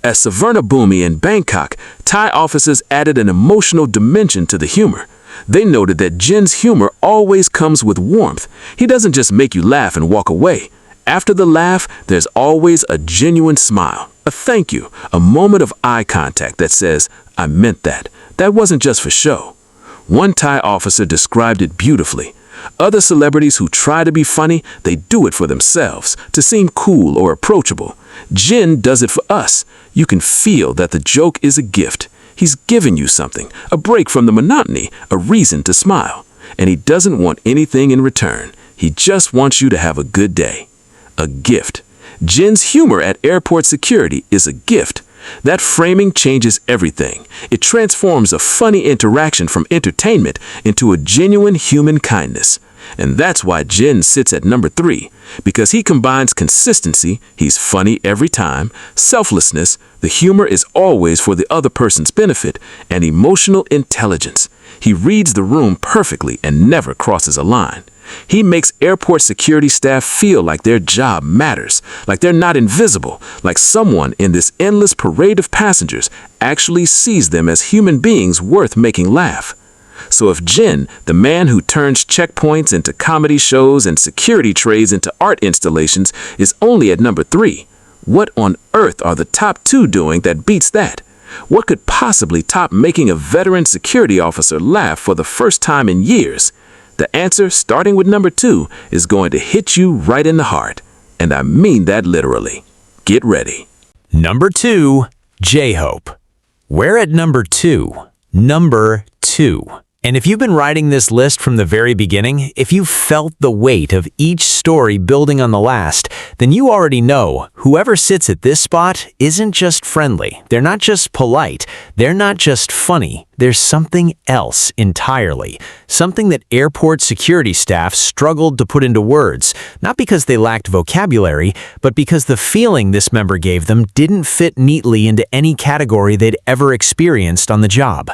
At Suvarnabhumi in Bangkok, Thai officers added an emotional dimension to the humor. They noted that Jin's humor always comes with warmth. He doesn't just make you laugh and walk away. After the laugh, there's always a genuine smile, a thank you, a moment of eye contact that says, "I meant that. That wasn't just for show." One Thai officer described it beautifully. Other celebrities who try to be funny, they do it for themselves, to seem cool or approachable. Jin does it for us. You can feel that the joke is a gift. He's given you something, a break from the monotony, a reason to smile. And he doesn't want anything in return. He just wants you to have a good day. A gift. Jin's humor at airport security is a gift. That framing changes everything. It transforms a funny interaction from entertainment into a genuine human kindness. And that's why Jin sits at number 3, because he combines consistency, he's funny every time, selflessness, the humor is always for the other person's benefit, and emotional intelligence. He reads the room perfectly and never crosses a line. He makes airport security staff feel like their job matters, like they're not invisible, like someone in this endless parade of passengers actually sees them as human beings worth making laugh. So if Jin, the man who turns checkpoints into comedy shows and security trays into art installations, is only at number 3, what on earth are the top 2 doing that beats that? What could possibly top making a veteran security officer laugh for the first time in years? The answer, starting with number 2, is going to hit you right in the heart. And I mean that literally. Get ready. Number 2, J-Hope. We're at number 2. Number 2. And if you've been writing this list from the very beginning, if you felt the weight of each story building on the last, then you already know whoever sits at this spot isn't just friendly. They're not just polite. They're not just funny. There's something else entirely. Something that airport security staff struggled to put into words, not because they lacked vocabulary, but because the feeling this member gave them didn't fit neatly into any category they'd ever experienced on the job.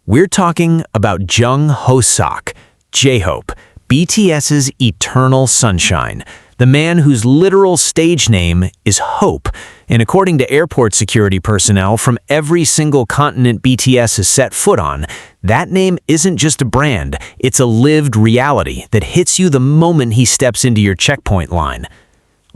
We're talking about Jung Ho-sok, J-Hope, BTS's eternal sunshine, the man whose literal stage name is Hope. And according to airport security personnel from every single continent BTS has set foot on, that name isn't just a brand, it's a lived reality that hits you the moment he steps into your checkpoint line.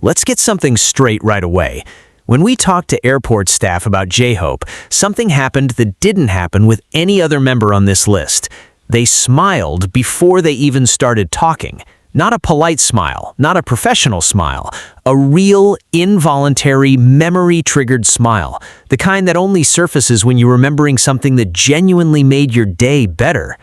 Let's get something straight right away. When we talked to airport staff about J-Hope, something happened that didn't happen with any other member on this list. They smiled before they even started talking. Not a polite smile, not a professional smile, a real, involuntary, memory-triggered smile, the kind that only surfaces when you're remembering something that genuinely made your day better.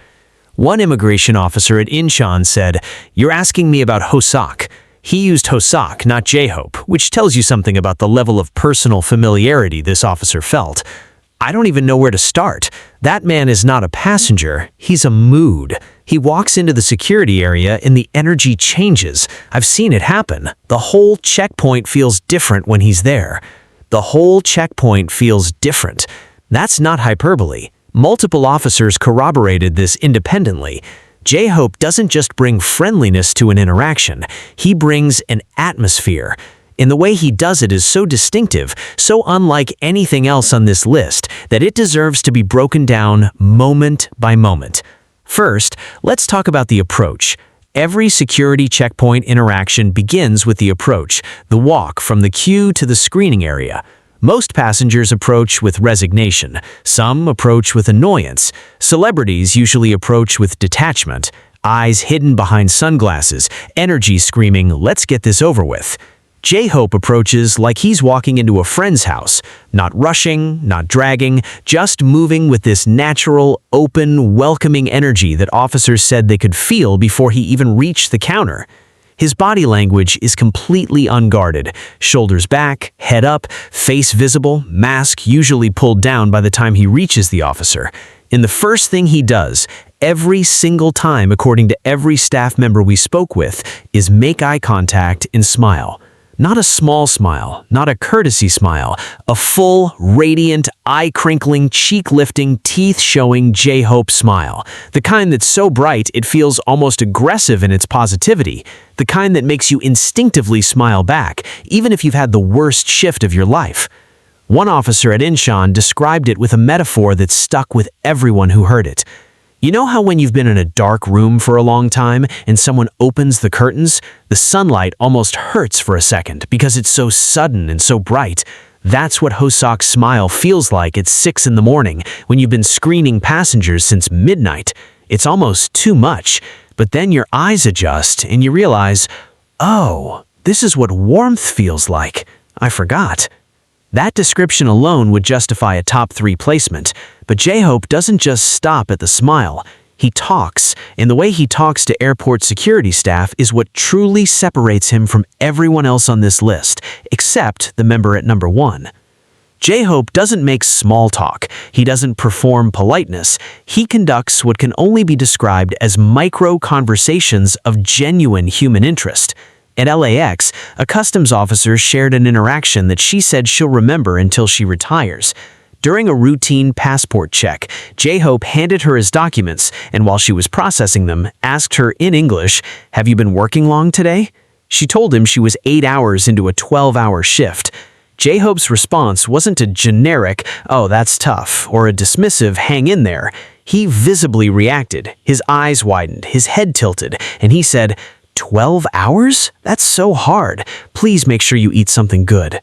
One immigration officer at Incheon said, "You're asking me about Ho-sok." He used Ho-sok, not J-Hope, which tells you something about the level of personal familiarity this officer felt. I don't even know where to start. That man is not a passenger, he's a mood. He walks into the security area and the energy changes. I've seen it happen. The whole checkpoint feels different when he's there. The whole checkpoint feels different. That's not hyperbole. Multiple officers corroborated this independently. J-Hope doesn't just bring friendliness to an interaction, he brings an atmosphere. And the way he does it is so distinctive, so unlike anything else on this list, that it deserves to be broken down moment by moment. First, let's talk about the approach. Every security checkpoint interaction begins with the approach, the walk from the queue to the screening area. Most passengers approach with resignation. Some approach with annoyance. Celebrities usually approach with detachment, eyes hidden behind sunglasses, energy screaming, "Let's get this over with." J-Hope approaches like he's walking into a friend's house, not rushing, not dragging, just moving with this natural, open, welcoming energy that officers said they could feel before he even reached the counter. His body language is completely unguarded, shoulders back, head up, face visible, mask usually pulled down by the time he reaches the officer. And the first thing he does, every single time according to every staff member we spoke with, is make eye contact and smile. Not a small smile, not a courtesy smile, a full, radiant, eye-crinkling, cheek-lifting, teeth-showing J-Hope smile. The kind that's so bright it feels almost aggressive in its positivity. The kind that makes you instinctively smile back, even if you've had the worst shift of your life. One officer at Incheon described it with a metaphor that stuck with everyone who heard it. You know how when you've been in a dark room for a long time and someone opens the curtains, the sunlight almost hurts for a second because it's so sudden and so bright? That's what Hoseok's smile feels like at 6 in the morning when you've been screening passengers since midnight. It's almost too much, but then your eyes adjust and you realize, oh, this is what warmth feels like. I forgot. That description alone would justify a top 3 placement, but J-Hope doesn't just stop at the smile. He talks, and the way he talks to airport security staff is what truly separates him from everyone else on this list, except the member at number 1. J-Hope doesn't make small talk. He doesn't perform politeness. He conducts what can only be described as micro-conversations of genuine human interest. At LAX, a customs officer shared an interaction that she said she'll remember until she retires. During a routine passport check, J-Hope handed her his documents and while she was processing them, asked her in English, "Have you been working long today?" She told him she was 8 hours into a 12-hour shift. J-Hope's response wasn't a generic, "Oh, that's tough," or a dismissive, "Hang in there." He visibly reacted, his eyes widened, his head tilted, and he said, 12 hours? That's so hard. Please make sure you eat something good.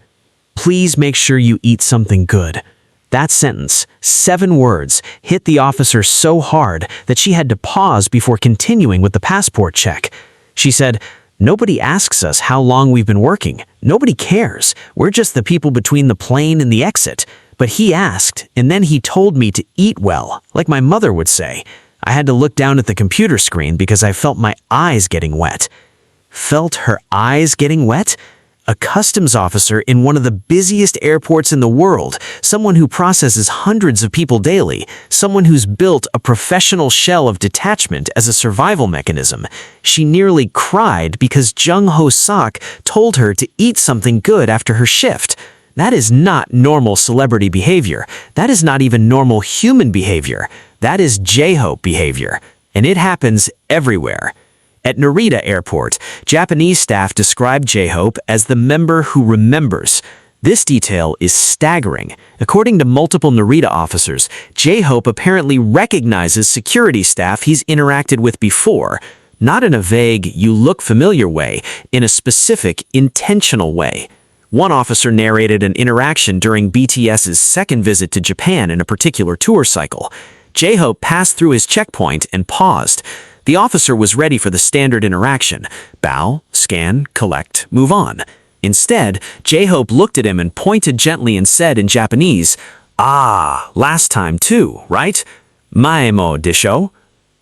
Please make sure you eat something good. That sentence, 7 words, hit the officer so hard that she had to pause before continuing with the passport check. She said, "Nobody asks us how long we've been working. Nobody cares. We're just the people between the plane and the exit. But he asked, and then he told me to eat well, like my mother would say. I had to look down at the computer screen because I felt my eyes getting wet." Felt her eyes getting wet? A customs officer in one of the busiest airports in the world, someone who processes hundreds of people daily, someone who's built a professional shell of detachment as a survival mechanism. She nearly cried because Jung Ho-sok told her to eat something good after her shift. That is not normal celebrity behavior. That is not even normal human behavior. That is J-Hope behavior. And it happens everywhere. At Narita Airport, Japanese staff described J-Hope as the member who remembers. This detail is staggering. According to multiple Narita officers, J-Hope apparently recognizes security staff he's interacted with before, not in a vague, you look familiar way, in a specific, intentional way. One officer narrated an interaction during BTS's second visit to Japan in a particular tour cycle. J-Hope passed through his checkpoint and paused. The officer was ready for the standard interaction. Bow, scan, collect, move on. Instead, J-Hope looked at him and pointed gently and said in Japanese, "Ah, last time too, right? Mae mo desho?"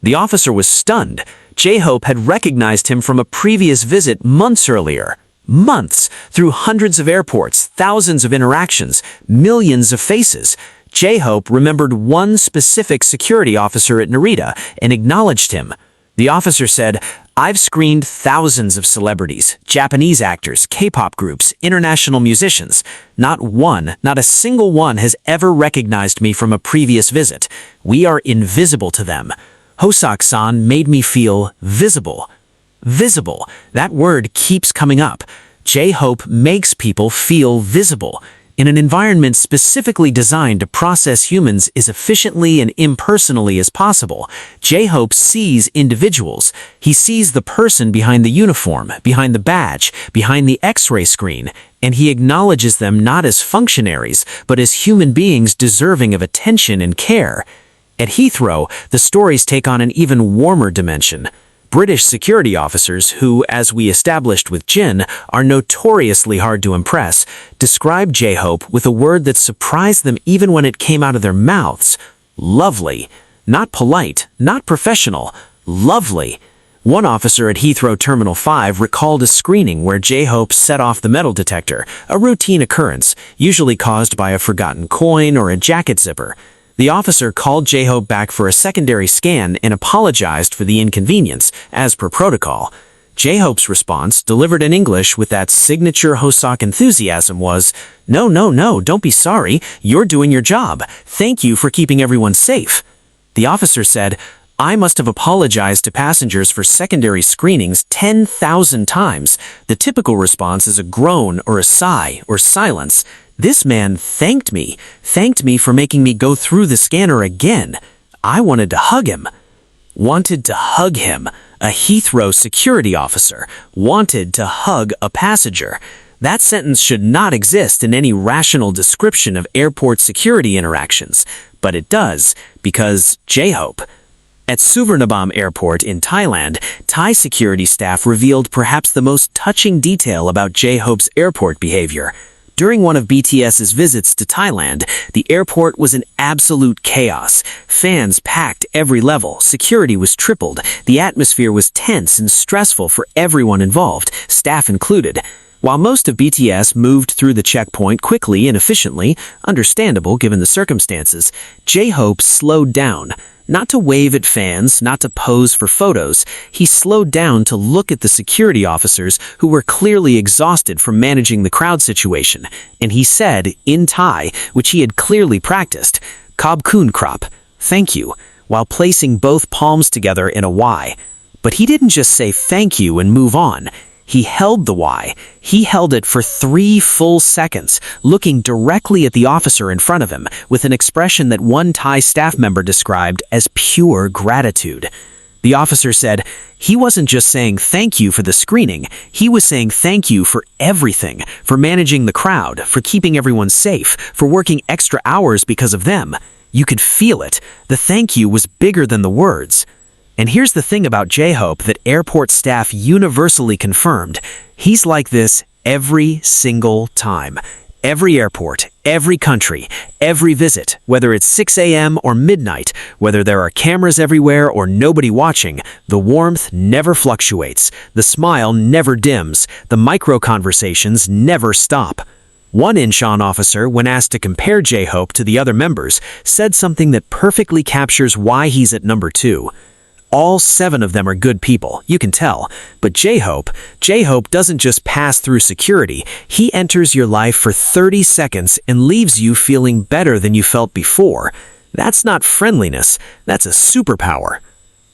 The officer was stunned. J-Hope had recognized him from a previous visit months earlier. Months, through hundreds of airports, thousands of interactions, millions of faces. J-Hope remembered one specific security officer at Narita and acknowledged him. The officer said, "I've screened thousands of celebrities, Japanese actors, K-pop groups, international musicians. Not one, not a single one has ever recognized me from a previous visit. We are invisible to them." Hoseok-san made me feel visible. Visible. That word keeps coming up. J-Hope makes people feel visible in an environment specifically designed to process humans as efficiently and impersonally as possible. J-Hope sees individuals. He sees the person behind the uniform, behind the badge, behind the X-ray screen, and he acknowledges them not as functionaries, but as human beings deserving of attention and care. At Heathrow, the stories take on an even warmer dimension. British security officers who, as we established with Jin, are notoriously hard to impress, described J-Hope with a word that surprised them even when it came out of their mouths. Lovely. Not polite, not professional. Lovely. One officer at Heathrow Terminal 5 recalled a screening where J-Hope set off the metal detector, a routine occurrence, usually caused by a forgotten coin or a jacket zipper. The officer called J-Hope back for a secondary scan and apologized for the inconvenience, as per protocol. J-Hope's response, delivered in English with that signature Hoseok enthusiasm, was, "No, no, no, don't be sorry. You're doing your job. Thank you for keeping everyone safe." The officer said, "I must have apologized to passengers for secondary screenings 10,000 times. The typical response is a groan or a sigh or silence. This man thanked me for making me go through the scanner again. I wanted to hug him." Wanted to hug him. A Heathrow security officer wanted to hug a passenger. That sentence should not exist in any rational description of airport security interactions, but it does, because J-Hope. At Suvarnabhumi Airport in Thailand, Thai security staff revealed perhaps the most touching detail about J-Hope's airport behavior. During one of BTS's visits to Thailand, the airport was in absolute chaos. Fans packed every level, security was tripled, the atmosphere was tense and stressful for everyone involved, staff included. While most of BTS moved through the checkpoint quickly and efficiently, understandable given the circumstances, J-Hope slowed down. Not to wave at fans, not to pose for photos. He slowed down to look at the security officers who were clearly exhausted from managing the crowd situation. And he said, in Thai, which he had clearly practiced, "Khab kun krap," thank you, while placing both palms together in a Y. But he didn't just say thank you and move on. He held the Y. He held it for 3 full seconds, looking directly at the officer in front of him, with an expression that one Thai staff member described as pure gratitude. The officer said, he wasn't just saying thank you for the screening, he was saying thank you for everything, for managing the crowd, for keeping everyone safe, for working extra hours because of them. You could feel it. The thank you was bigger than the words. And here's the thing about J-Hope that airport staff universally confirmed. He's like this every single time. Every airport, every country, every visit, whether it's 6 a.m. or midnight, whether there are cameras everywhere or nobody watching, the warmth never fluctuates, the smile never dims, the micro-conversations never stop. One Incheon officer, when asked to compare J-Hope to the other members, said something that perfectly captures why he's at number 2. All 7 of them are good people, you can tell. But J-Hope doesn't just pass through security. He enters your life for 30 seconds and leaves you feeling better than you felt before. That's not friendliness, that's a superpower.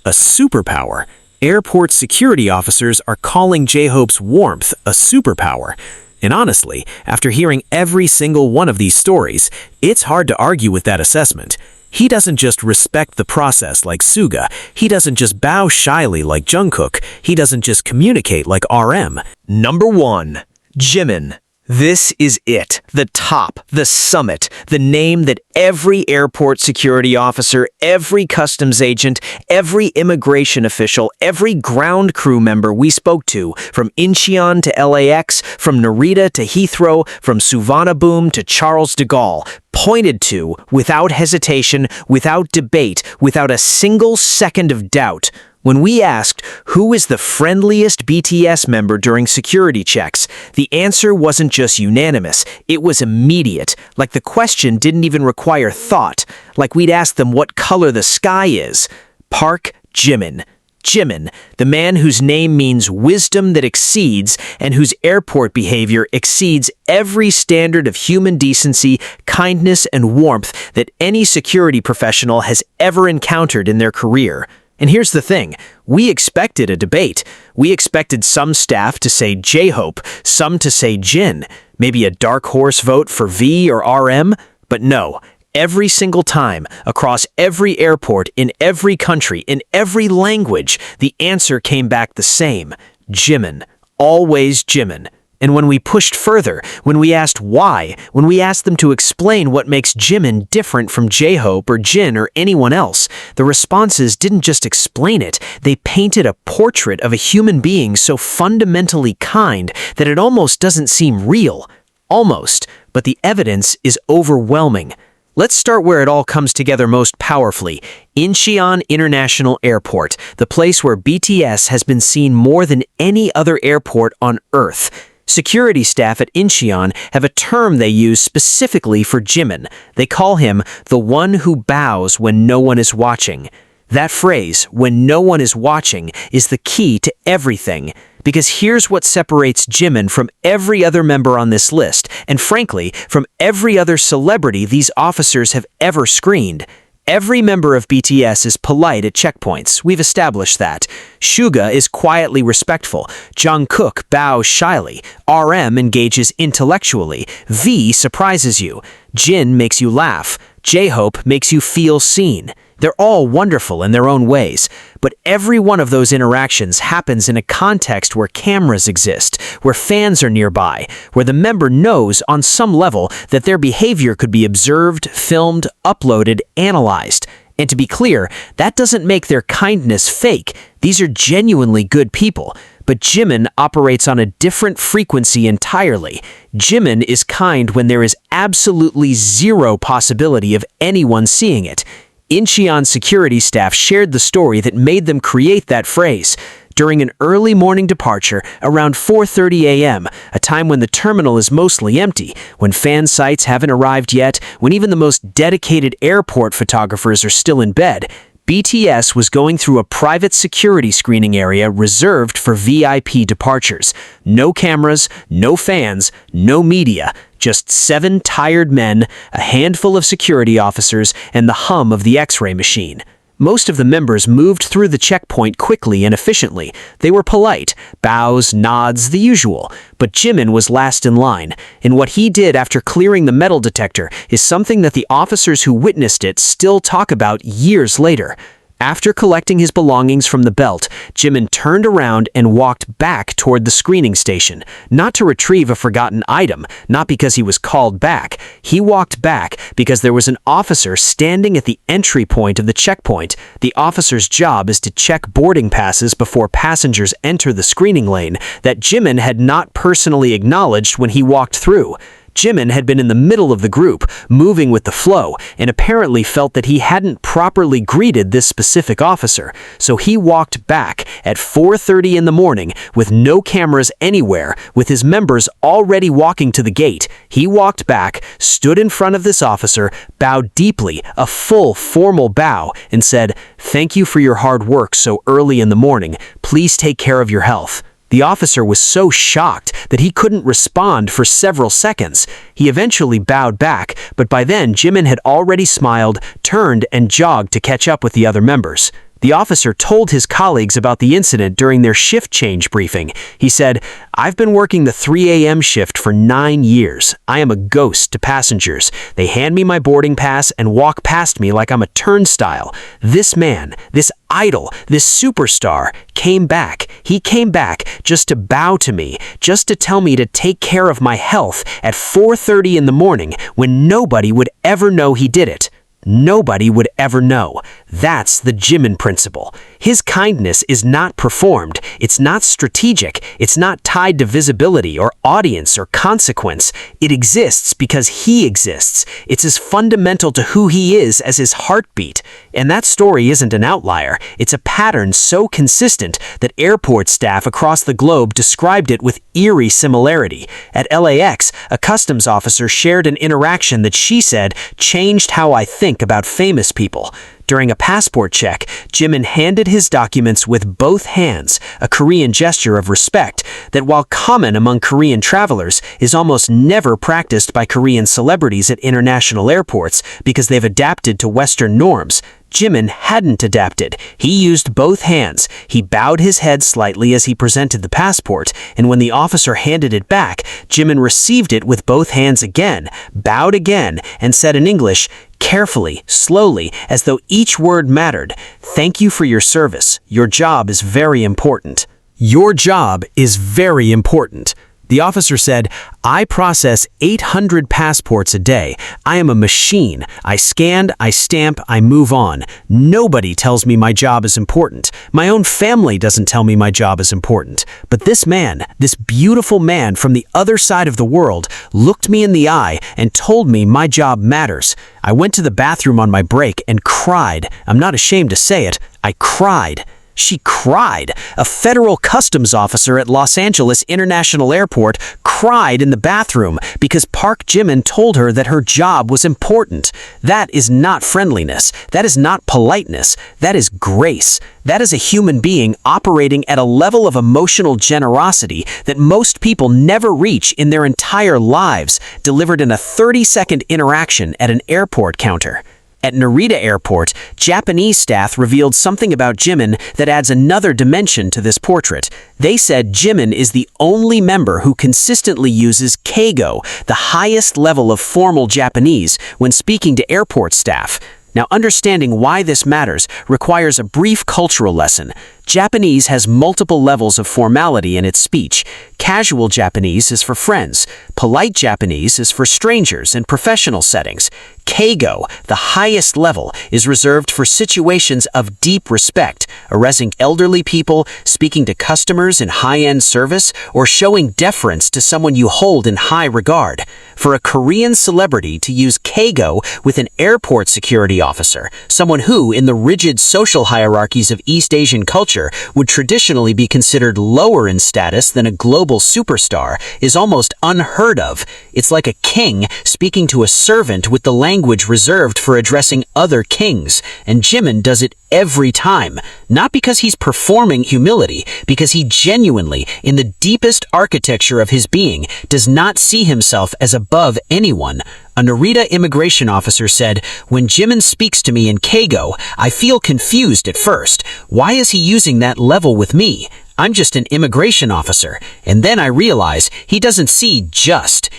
A superpower. Airport security officers are calling J-Hope's warmth a superpower. And honestly, after hearing every single one of these stories, it's hard to argue with that assessment. He doesn't just respect the process like Suga. He doesn't just bow shyly like Jungkook. He doesn't just communicate like RM. Number 1. Jimin. This is it, the top, the summit, the name that every airport security officer, every customs agent, every immigration official, every ground crew member we spoke to, from Incheon to LAX, from Narita to Heathrow, from Suvarnabhumi to Charles de Gaulle, pointed to without hesitation, without debate, without a single second of doubt. When we asked who is the friendliest BTS member during security checks, the answer wasn't just unanimous, it was immediate, like the question didn't even require thought, like we'd ask them what color the sky is. Park Jimin. Jimin, the man whose name means wisdom that exceeds and whose airport behavior exceeds every standard of human decency, kindness, and warmth that any security professional has ever encountered in their career. And here's the thing, we expected a debate. We expected some staff to say J-Hope, some to say Jin, maybe a dark horse vote for V or RM, but no. Every single time, across every airport, in every country, in every language, the answer came back the same. Jimin. Always Jimin. And when we pushed further, when we asked why, when we asked them to explain what makes Jimin different from J-Hope or Jin or anyone else, the responses didn't just explain it, they painted a portrait of a human being so fundamentally kind that it almost doesn't seem real. Almost, but the evidence is overwhelming. Let's start where it all comes together most powerfully. Incheon International Airport, the place where BTS has been seen more than any other airport on Earth. Security staff at Incheon have a term they use specifically for Jimin. They call him the one who bows when no one is watching. That phrase, when no one is watching, is the key to everything. Because here's what separates Jimin from every other member on this list, and frankly, from every other celebrity these officers have ever screened. Every member of BTS is polite at checkpoints. We've established that. Suga is quietly respectful. Jungkook bows shyly. RM engages intellectually. V surprises you. Jin makes you laugh. J-Hope makes you feel seen. They're all wonderful in their own ways, but every one of those interactions happens in a context where cameras exist, where fans are nearby, where the member knows on some level that their behavior could be observed, filmed, uploaded, analyzed. And to be clear, that doesn't make their kindness fake. These are genuinely good people. But Jimin operates on a different frequency entirely. Jimin is kind when there is absolutely zero possibility of anyone seeing it. Incheon security staff shared the story that made them create that phrase. During an early morning departure, around 4:30 a.m., a time when the terminal is mostly empty, when fan sites haven't arrived yet, when even the most dedicated airport photographers are still in bed, BTS was going through a private security screening area reserved for VIP departures. No cameras, no fans, no media. Just 7 tired men, a handful of security officers, and the hum of the X-ray machine. Most of the members moved through the checkpoint quickly and efficiently. They were polite, bows, nods, the usual. But Jimin was last in line, and what he did after clearing the metal detector is something that the officers who witnessed it still talk about years later. After collecting his belongings from the belt, Jimin turned around and walked back toward the screening station, not to retrieve a forgotten item, not because he was called back. He walked back because there was an officer standing at the entry point of the checkpoint. The officer's job is to check boarding passes before passengers enter the screening lane that Jimin had not personally acknowledged when he walked through. Jimin had been in the middle of the group, moving with the flow, and apparently felt that he hadn't properly greeted this specific officer, so he walked back at 4:30 in the morning with no cameras anywhere, with his members already walking to the gate. He walked back, stood in front of this officer, bowed deeply, a full formal bow, and said, "Thank you for your hard work so early in the morning. Please take care of your health." The officer was so shocked that he couldn't respond for several seconds. He eventually bowed back, but by then Jimin had already smiled, turned, and jogged to catch up with the other members. The officer told his colleagues about the incident during their shift change briefing. He said, "I've been working the 3 a.m. shift for 9 years. I am a ghost to passengers. They hand me my boarding pass and walk past me like I'm a turnstile. This man, this idol, this superstar, came back. He came back just to bow to me, just to tell me to take care of my health at 4:30 in the morning when nobody would ever know he did it." Nobody would ever know. That's the Jimin principle. His kindness is not performed, it's not strategic, it's not tied to visibility or audience or consequence. It exists because he exists. It's as fundamental to who he is as his heartbeat. And that story isn't an outlier. It's a pattern so consistent that airport staff across the globe described it with eerie similarity. At LAX, a customs officer shared an interaction that she said changed how I think about famous people. During a passport check, Jimin handed his documents with both hands, a Korean gesture of respect that, while common among Korean travelers, is almost never practiced by Korean celebrities at international airports because they've adapted to Western norms. Jimin hadn't adapted. He used both hands. He bowed his head slightly as he presented the passport, and when the officer handed it back, Jimin received it with both hands again, bowed again, and said in English, carefully, slowly, as though each word mattered, "Thank you for your service. Your job is very important." Your job is very important. The officer said, I process 800 passports a day. I am a machine. I scan, I stamp, I move on. Nobody tells me my job is important. My own family doesn't tell me my job is important. But this man, this beautiful man from the other side of the world, looked me in the eye and told me my job matters. I went to the bathroom on my break and cried. I'm not ashamed to say it. I cried. She cried. A federal customs officer at Los Angeles International Airport cried in the bathroom because Park Jimin told her that her job was important. That is not friendliness. That is not politeness. That is grace. That is a human being operating at a level of emotional generosity that most people never reach in their entire lives, delivered in a 30-second interaction at an airport counter. At Narita Airport, Japanese staff revealed something about Jimin that adds another dimension to this portrait. They said Jimin is the only member who consistently uses keigo, the highest level of formal Japanese, when speaking to airport staff. Now, understanding why this matters requires a brief cultural lesson. Japanese has multiple levels of formality in its speech. Casual Japanese is for friends. Polite Japanese is for strangers in professional settings. Keigo, the highest level, is reserved for situations of deep respect, addressing elderly people, speaking to customers in high-end service, or showing deference to someone you hold in high regard. For a Korean celebrity to use keigo with an airport security officer, someone who, in the rigid social hierarchies of East Asian culture, would traditionally be considered lower in status than a global superstar, is almost unheard of. It's like a king speaking to a servant with the language reserved for addressing other kings, and Jimin does it every time. Not because he's performing humility, because he genuinely, in the deepest architecture of his being, does not see himself as above anyone. A Narita immigration officer said, "When Jimin speaks to me in keigo, I feel confused at first. Why is he using that level with me? I'm just an immigration officer." And then I realize he doesn't see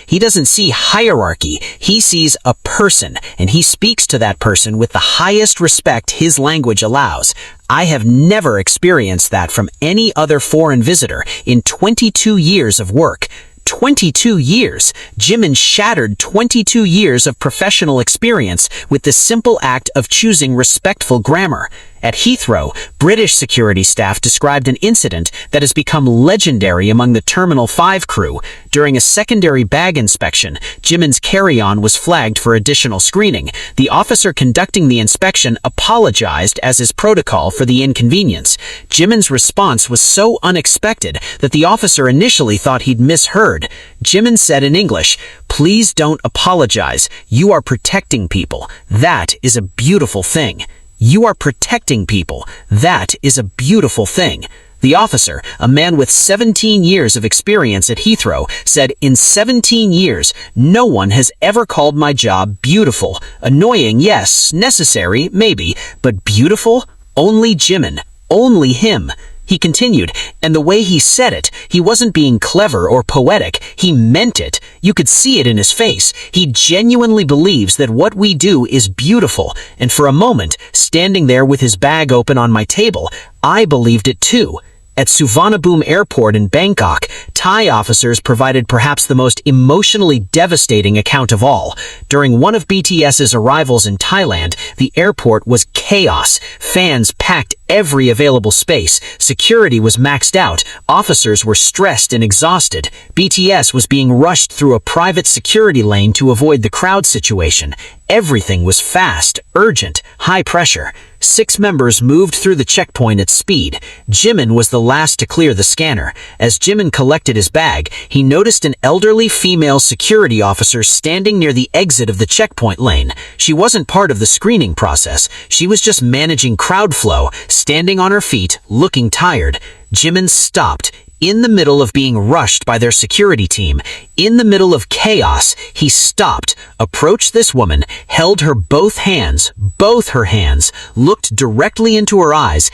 he doesn't see hierarchy. He sees a person, and he speaks to that person with the highest respect his language allows. I have never experienced that from any other foreign visitor in 22 years of work. 22 years. Jimin shattered 22 years of professional experience with the simple act of choosing respectful grammar. At Heathrow, British security staff described an incident that has become legendary among the Terminal 5 crew. During a secondary bag inspection, Jimin's carry-on was flagged for additional screening. The officer conducting the inspection apologized as is protocol for the inconvenience. Jimin's response was so unexpected that the officer initially thought he'd misheard. Jimin said in English, "Please don't apologize. You are protecting people. That is a beautiful thing. You are protecting people. That is a beautiful thing." The officer, a man with 17 years of experience at Heathrow, said, "In 17 years, no one has ever called my job beautiful. Annoying, yes. Necessary, maybe. But beautiful? Only Jimin. Only him." He continued, and the way he said it, he wasn't being clever or poetic. He meant it. You could see it in his face. He genuinely believes that what we do is beautiful. And for a moment, standing there with his bag open on my table, I believed it too. At Suvarnabhumi Airport in Bangkok, Thai officers provided perhaps the most emotionally devastating account of all. During one of BTS's arrivals in Thailand, the airport was chaos. Fans packed every available space. Security was maxed out. Officers were stressed and exhausted. BTS was being rushed through a private security lane to avoid the crowd situation. Everything was fast, urgent, high pressure. 6 members moved through the checkpoint at speed. Jimin was the last to clear the scanner. As Jimin collected his bag, he noticed an elderly female security officer standing near the exit of the checkpoint lane. She wasn't part of the screening process. She was just managing crowd flow, standing on her feet, looking tired. Jimin stopped. In the middle of being rushed by their security team, in the middle of chaos, he stopped, approached this woman, held her both her hands, looked directly into her eyes,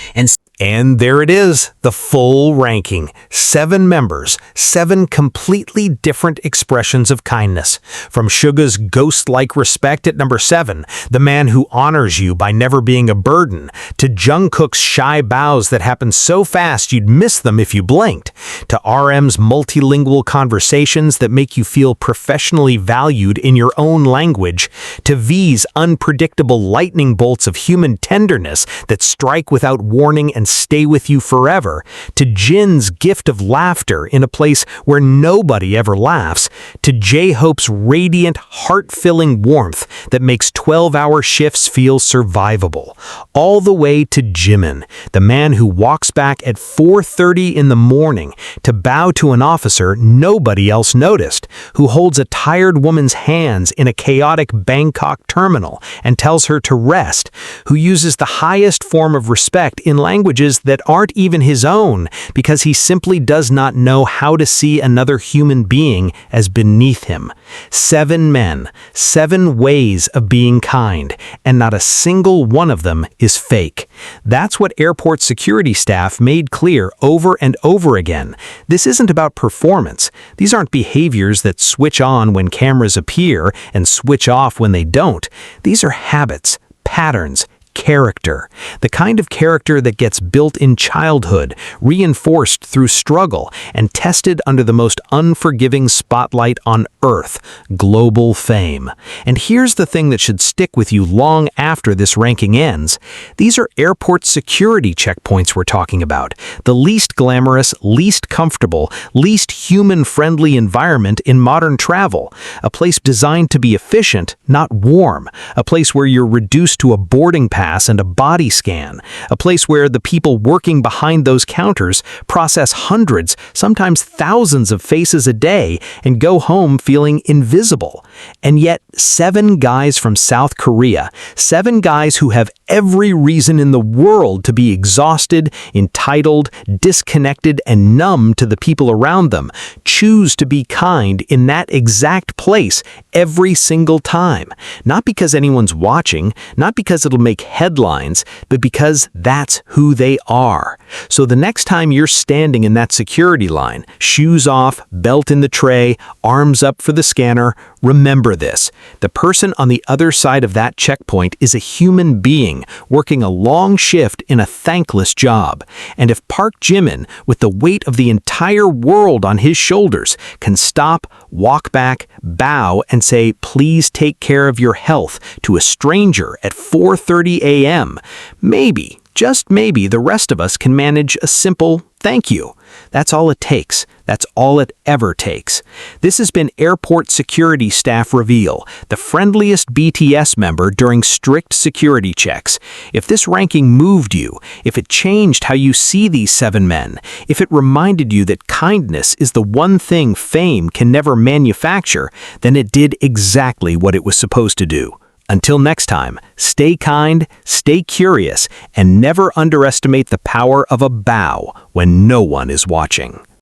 And there it is, the full ranking. 7 members, 7 completely different expressions of kindness. From Suga's ghost-like respect at number 7, the man who honors you by never being a burden, to Jungkook's shy bows that happen so fast you'd miss them if you blinked, to RM's multilingual conversations that make you feel professionally valued in your own language, to V's unpredictable lightning bolts of human tenderness that strike without warning and stay with you forever, to Jin's gift of laughter in a place where nobody ever laughs, to J-Hope's radiant, heart-filling warmth that makes 12-hour shifts feel survivable, all the way to Jimin, the man who walks back at 4:30 in the morning to bow to an officer nobody else noticed, who holds a tired woman's hands in a chaotic Bangkok terminal and tells her to rest, who uses the highest form of respect in languages that aren't even his own because he simply does not know how to see another human being as beneath him. 7 men, 7 ways of being kind, and not a single one of them is fake. That's what airport security staff made clear over and over again. This isn't about performance. These aren't behaviors that switch on when cameras appear and switch off when they don't. These are habits, patterns, character, the kind of character that gets built in childhood, reinforced through struggle, and tested under the most unforgiving spotlight on Earth, global fame. And here's the thing that should stick with you long after this ranking ends. These are airport security checkpoints we're talking about, the least glamorous, least comfortable, least human-friendly environment in modern travel, a place designed to be efficient, not warm, a place where you're reduced to a boarding pass and a body scan, a place where the people working behind those counters process hundreds, sometimes thousands of faces a day and go home feeling invisible. And yet, 7 guys from South Korea, 7 guys who have every reason in the world to be exhausted, entitled, disconnected, and numb to the people around them, choose to be kind in that exact place every single time. Not because anyone's watching, not because it'll make headlines, but because that's who they are. So the next time you're standing in that security line, shoes off, belt in the tray, arms up for the scanner, remember this. The person on the other side of that checkpoint is a human being working a long shift in a thankless job. And if Park Jimin, with the weight of the entire world on his shoulders, can stop, walk back, bow, and say, "Please take care of your health," to a stranger at 4:30 a.m., maybe, just maybe, the rest of us can manage a simple thank you. That's all it takes. That's all it ever takes. This has been Airport Security Staff Reveal, the friendliest BTS member during strict security checks. If this ranking moved you, if it changed how you see these 7 men, if it reminded you that kindness is the one thing fame can never manufacture, then it did exactly what it was supposed to do. Until next time, stay kind, stay curious, and never underestimate the power of a bow when no one is watching.